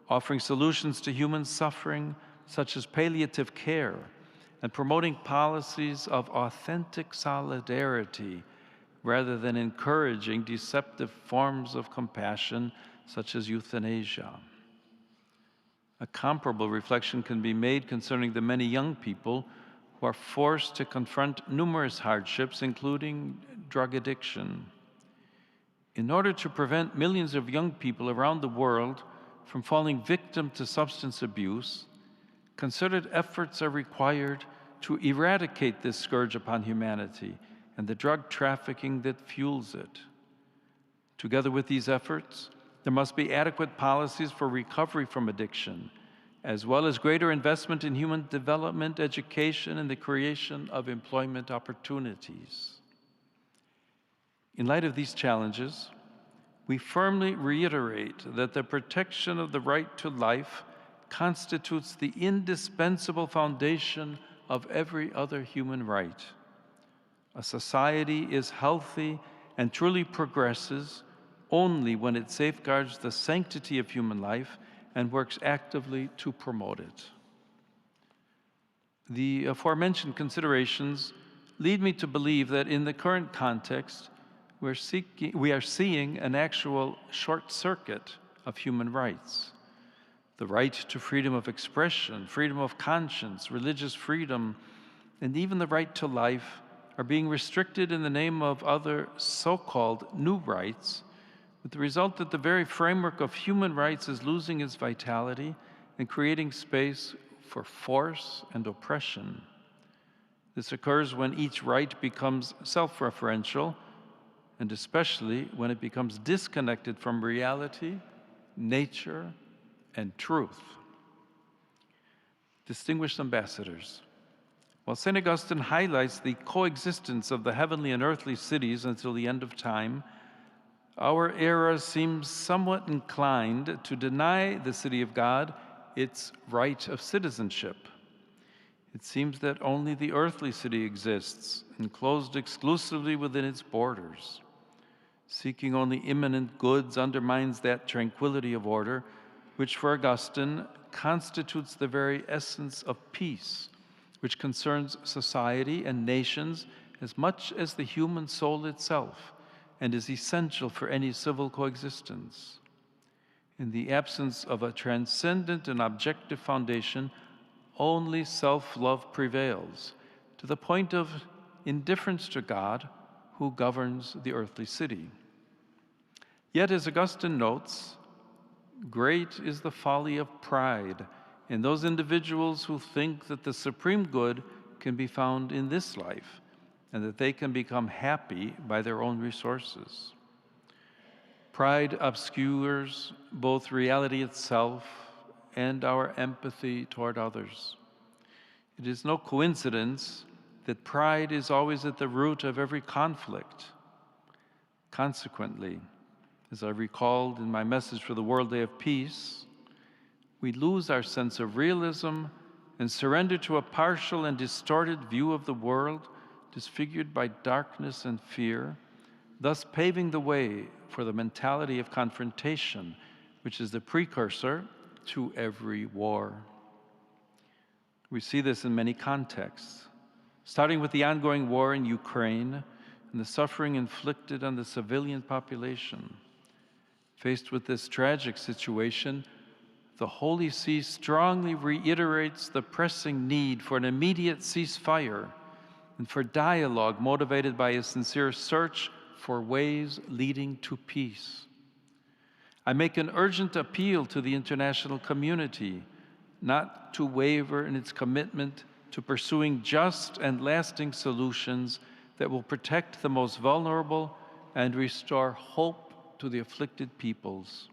offering solutions to human suffering, such as palliative care, and promoting policies of authentic solidarity rather than encouraging deceptive forms of compassion, such as euthanasia. A comparable reflection can be made concerning the many young people who are forced to confront numerous hardships, including drug addiction. In order to prevent millions of young people around the world from falling victim to substance abuse, concerted efforts are required to eradicate this scourge upon humanity and the drug trafficking that fuels it. Together with these efforts, there must be adequate policies for recovery from addiction, as well as greater investment in human development, education, and the creation of employment opportunities. In light of these challenges, we firmly reiterate that the protection of the right to life constitutes the indispensable foundation of every other human right. A society is healthy and truly progresses only when it safeguards the sanctity of human life and works actively to promote it. The aforementioned considerations lead me to believe that in the current context, we are seeing an actual short circuit of human rights. The right to freedom of expression, freedom of conscience, religious freedom, and even the right to life are being restricted in the name of other so-called new rights, with the result that the very framework of human rights is losing its vitality and creating space for force and oppression. This occurs when each right becomes self-referential, and especially when it becomes disconnected from reality, nature, and truth. Distinguished ambassadors, while St. Augustine highlights the coexistence of the heavenly and earthly cities until the end of time, our era seems somewhat inclined to deny the city of God its right of citizenship. It seems that only the earthly city exists, enclosed exclusively within its borders. Seeking only imminent goods undermines that tranquility of order, which for Augustine constitutes the very essence of peace, which concerns society and nations as much as the human soul itself, and is essential for any civil coexistence. In the absence of a transcendent and objective foundation, only self-love prevails, to the point of indifference to God, who governs the earthly city. Yet, as Augustine notes, great is the folly of pride in those individuals who think that the supreme good can be found in this life, and that they can become happy by their own resources. Pride obscures both reality itself and our empathy toward others. It is no coincidence that pride is always at the root of every conflict. Consequently, as I recalled in my message for the World Day of Peace, we lose our sense of realism and surrender to a partial and distorted view of the world, disfigured by darkness and fear, thus paving the way for the mentality of confrontation, which is the precursor to every war. We see this in many contexts, starting with the ongoing war in Ukraine and the suffering inflicted on the civilian population. Faced with this tragic situation, the Holy See strongly reiterates the pressing need for an immediate ceasefire and for dialogue motivated by a sincere search for ways leading to peace. I make an urgent appeal to the international community not to waver in its commitment to pursuing just and lasting solutions that will protect the most vulnerable and restore hope to the afflicted peoples.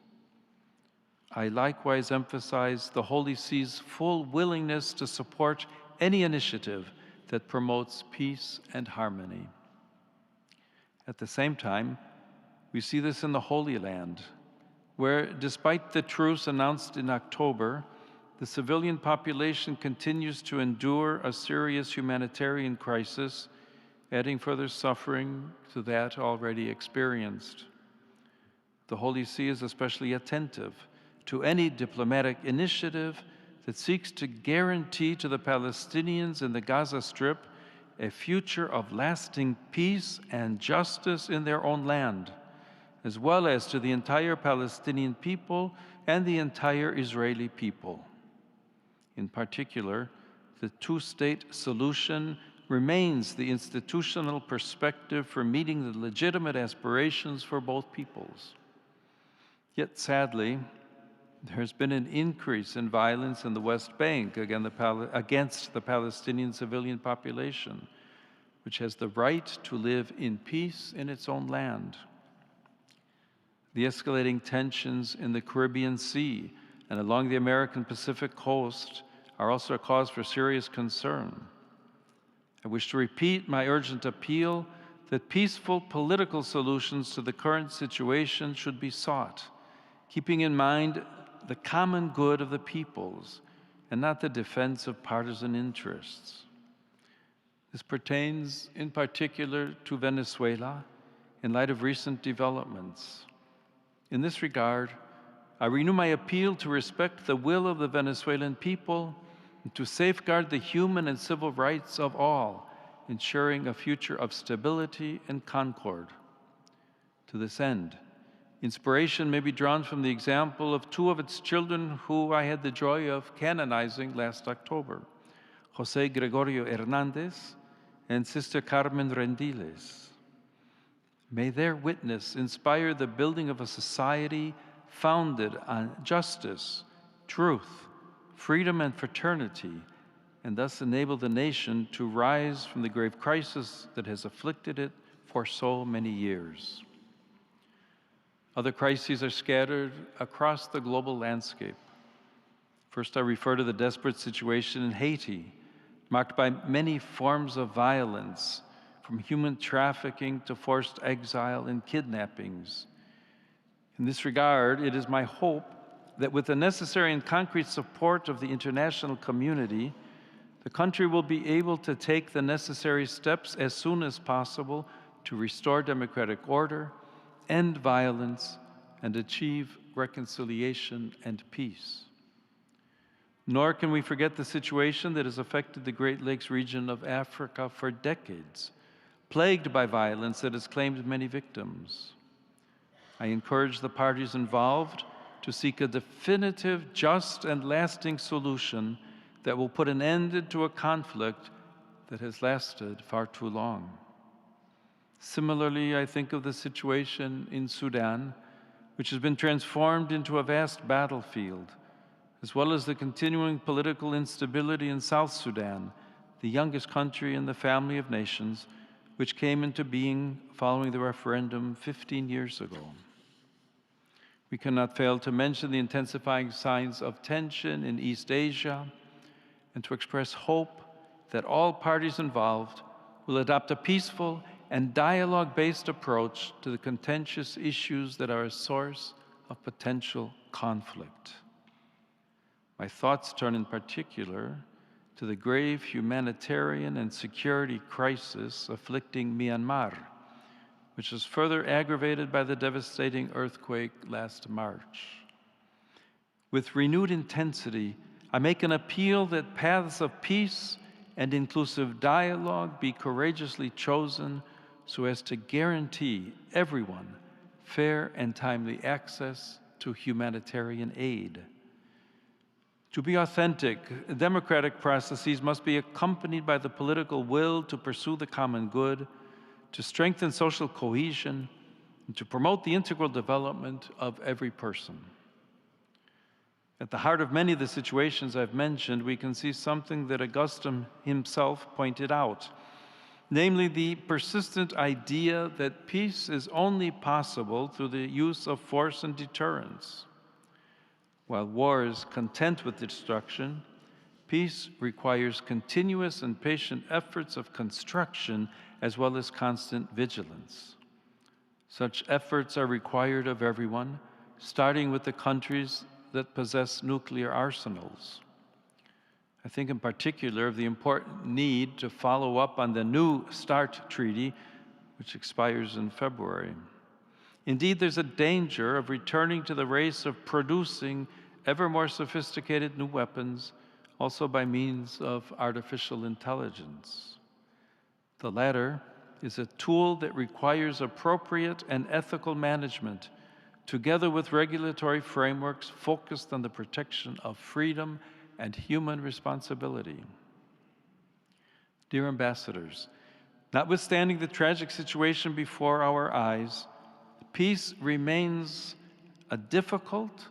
I likewise emphasize the Holy See's full willingness to support any initiative that promotes peace and harmony. At the same time, we see this in the Holy Land, where, despite the truce announced in October, the civilian population continues to endure a serious humanitarian crisis, adding further suffering to that already experienced. The Holy See is especially attentive to any diplomatic initiative that seeks to guarantee to the Palestinians in the Gaza Strip a future of lasting peace and justice in their own land, as well as to the entire Palestinian people and the entire Israeli people. In particular, the two-state solution remains the institutional perspective for meeting the legitimate aspirations for both peoples. Yet sadly, there's been an increase in violence in the West Bank against the Palestinian civilian population, which has the right to live in peace in its own land. The escalating tensions in the Caribbean Sea and along the American Pacific coast are also a cause for serious concern. I wish to repeat my urgent appeal that peaceful political solutions to the current situation should be sought, keeping in mind the common good of the peoples and not the defense of partisan interests. This pertains in particular to Venezuela in light of recent developments. In this regard, I renew my appeal to respect the will of the Venezuelan people and to safeguard the human and civil rights of all, ensuring a future of stability and concord. To this end, inspiration may be drawn from the example of two of its children who I had the joy of canonizing last October, José Gregorio Hernández and Sister Carmen Rendiles. May their witness inspire the building of a society founded on justice, truth, freedom, and fraternity, and thus enable the nation to rise from the grave crisis that has afflicted it for so many years. Other crises are scattered across the global landscape. First, I refer to the desperate situation in Haiti, marked by many forms of violence, from human trafficking to forced exile and kidnappings. In this regard, it is my hope that with the necessary and concrete support of the international community, the country will be able to take the necessary steps as soon as possible to restore democratic order, end violence, and achieve reconciliation and peace. Nor can we forget the situation that has affected the Great Lakes region of Africa for decades, plagued by violence that has claimed many victims. I encourage the parties involved to seek a definitive, just, and lasting solution that will put an end to a conflict that has lasted far too long. Similarly, I think of the situation in Sudan, which has been transformed into a vast battlefield, as well as the continuing political instability in South Sudan, the youngest country in the family of nations, which came into being following the referendum 15 years ago. We cannot fail to mention the intensifying signs of tension in East Asia and to express hope that all parties involved will adopt a peaceful and dialogue-based approach to the contentious issues that are a source of potential conflict. My thoughts turn in particular to the grave humanitarian and security crisis afflicting Myanmar, which was further aggravated by the devastating earthquake last March. With renewed intensity, I make an appeal that paths of peace and inclusive dialogue be courageously chosen so as to guarantee everyone fair and timely access to humanitarian aid. To be authentic, democratic processes must be accompanied by the political will to pursue the common good, to strengthen social cohesion, and to promote the integral development of every person. At the heart of many of the situations I've mentioned, we can see something that Augustine himself pointed out, namely the persistent idea that peace is only possible through the use of force and deterrence. While war is content with destruction, peace requires continuous and patient efforts of construction as well as constant vigilance. Such efforts are required of everyone, starting with the countries that possess nuclear arsenals. I think in particular of the important need to follow up on the New START Treaty, which expires in February. Indeed, there's a danger of returning to the race of producing ever more sophisticated new weapons, also by means of artificial intelligence. The latter is a tool that requires appropriate and ethical management, together with regulatory frameworks focused on the protection of freedom and human responsibility. Dear ambassadors, notwithstanding the tragic situation before our eyes, peace remains a difficult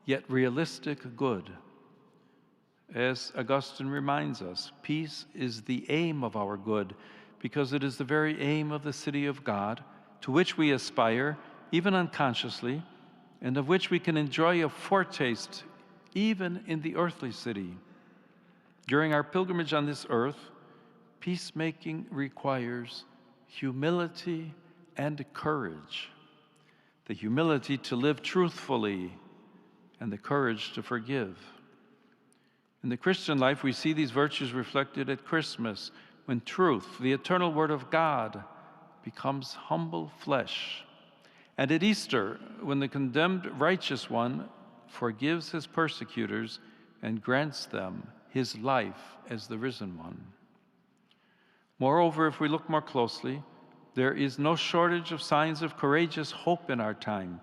yet realistic good. As Augustine reminds us, peace is the aim of our good, because it is the very aim of the city of God, to which we aspire, even unconsciously, and of which we can enjoy a foretaste even in the earthly city. During our pilgrimage on this earth, peacemaking requires humility and courage. The humility to live truthfully and the courage to forgive. In the Christian life, we see these virtues reflected at Christmas, when truth, the eternal Word of God, becomes humble flesh. And at Easter, when the condemned righteous one forgives his persecutors and grants them his life as the risen one. Moreover, if we look more closely, there is no shortage of signs of courageous hope in our time,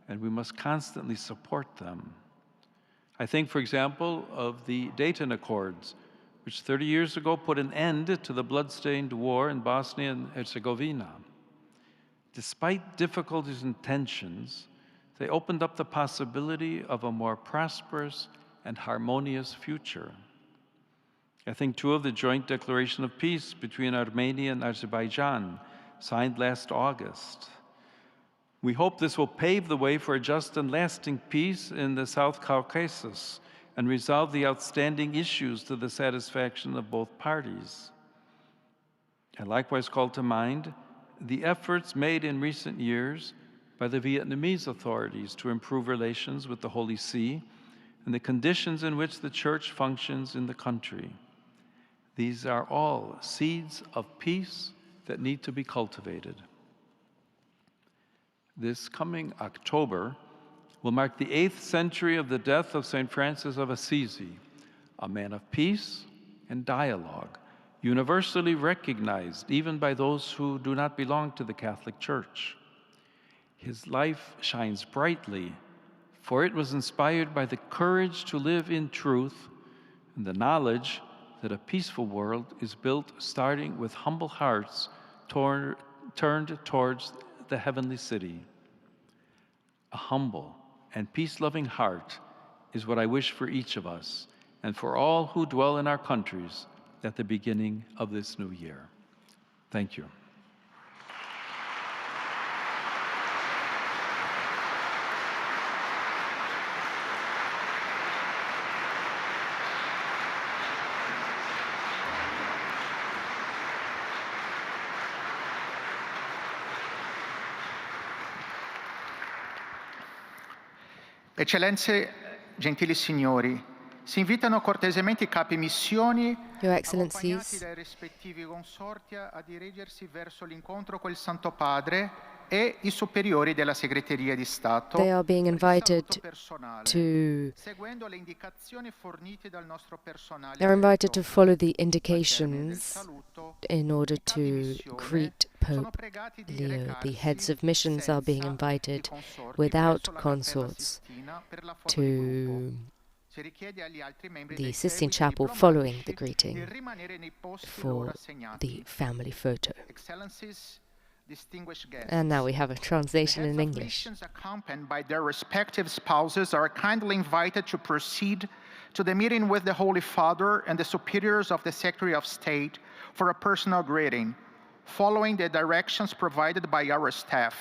and we must constantly support them. I think, for example, of the Dayton Accords, which 30 years ago put an end to the blood-stained war in Bosnia and Herzegovina. Despite difficulties and tensions, they opened up the possibility of a more prosperous and harmonious future. I think, too, of the joint declaration of peace between Armenia and Azerbaijan, signed last August. We hope this will pave the way for a just and lasting peace in the South Caucasus and resolve the outstanding issues to the satisfaction of both parties. I likewise call to mind the efforts made in recent years by the Vietnamese authorities to improve relations with the Holy See and the conditions in which the Church functions in the country. These are all seeds of peace that need to be cultivated. This coming October will mark the 8th century of the death of St. Francis of Assisi, a man of peace and dialogue, universally recognized even by those who do not belong to the Catholic Church. His life shines brightly, for it was inspired by the courage to live in truth and the knowledge that a peaceful world is built starting with humble hearts turned towards the heavenly city. A humble and peace-loving heart is what I wish for each of us and for all who dwell in our countries at the beginning of this new year. Thank you. Eccellenze, gentili signori, si invitano cortesemente I capi missioni Your accompagnati Excellencies, dai rispettivi consorti a dirigersi verso l'incontro col Santo Padre e I superiori della Segreteria di Stato. they are being per il invited saluto personale, to seguendo le indicazioni fornite dal nostro personale they're invited eletto. to follow the Al termine del indications saluto, in order I capi to missione greet sono Pope pregati di Leo. The recarsi heads of missions are being senza invited I consorti without presso la Cappella consorts Sistina per la foto di gruppo. to Si richiede agli altri membri the dei Sistine seguiti Chapel following the diplomatici di greeting rimanere nei posti loro for assegnati. the family photo. Excellencies, distinguished guests. And now we have a translation The in heads of English. missions accompanied by their respective spouses are kindly invited to proceed to the meeting with the Holy Father and the superiors of the Secretary of State for a personal greeting, following the directions provided by our staff.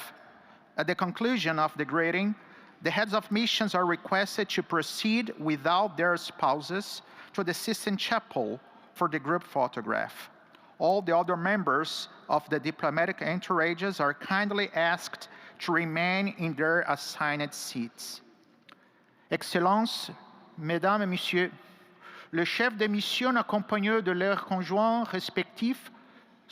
At the conclusion of the greeting, the heads of missions are requested to proceed without their spouses to the Sistine Chapel for the group photograph. All the other members of the diplomatic entourages are kindly asked to remain in their assigned seats. Excellences, Mesdames et Messieurs, le chef de mission accompagnés de leurs conjoints respectifs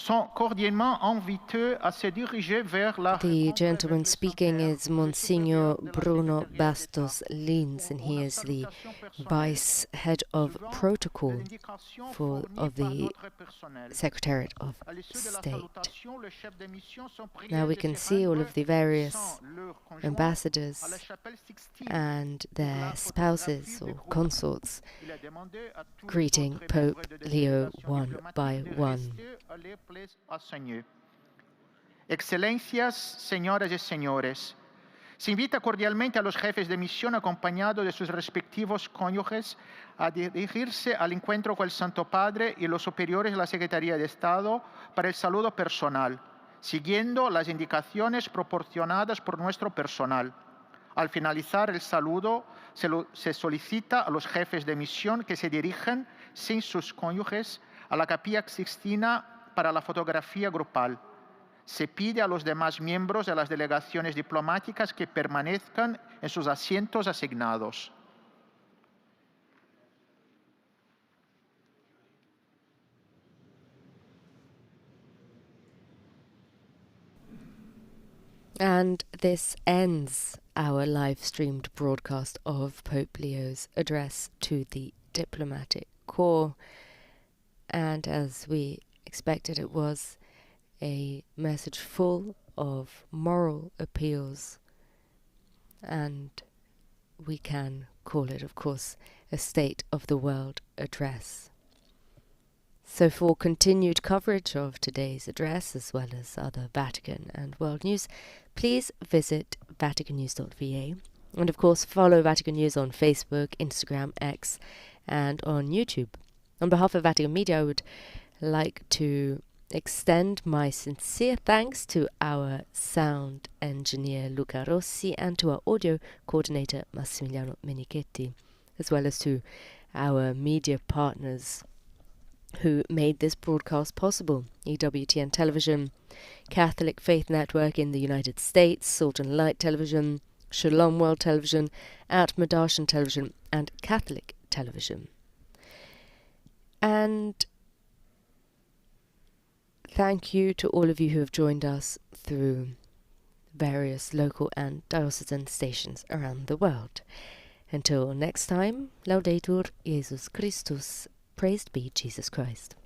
sont cordialement invités à se diriger vers la The gentleman speaking is Monsignor Bruno Bastos Lins, and he is the Vice Head of Protocol of the Secretariat of State. Now we can see all of the various ambassadors and their spouses or consorts greeting Pope Leo one by one. Excelencias, señoras y señores, se invita cordialmente a los jefes de misión acompañados de sus respectivos cónyuges a dirigirse al encuentro con el Santo Padre y los superiores de la Secretaría de Estado para el saludo personal, siguiendo las indicaciones proporcionadas por nuestro personal. Al finalizar el saludo, se solicita a los jefes de misión que se dirijan, sin sus cónyuges, a la Capilla Sixtina para la fotografía grupal. Se pide a los demás miembros de las delegaciones diplomáticas que permanezcan en sus asientos asignados. And this ends our live-streamed broadcast of Pope Leo's address to the diplomatic corps. And as we expected, it was a message full of moral appeals, and we can call it, of course, a State of the World address. So for continued coverage of today's address, as well as other Vatican and world news, please visit vaticannews.va, and of course follow Vatican News on Facebook, Instagram, X, and on YouTube. On behalf of Vatican Media, I would like to extend my sincere thanks to our sound engineer Luca Rossi and to our audio coordinator Massimiliano Menichetti, as well as to our media partners who made this broadcast possible: EWTN Television, Catholic Faith Network in the United States, Salt and Light Television, Shalom World Television, Atma-Darshan Television, and Catholic Television. And thank you to all of you who have joined us through various local and diocesan stations around the world. Until next time, Laudetur Jesus Christus, praised be Jesus Christ.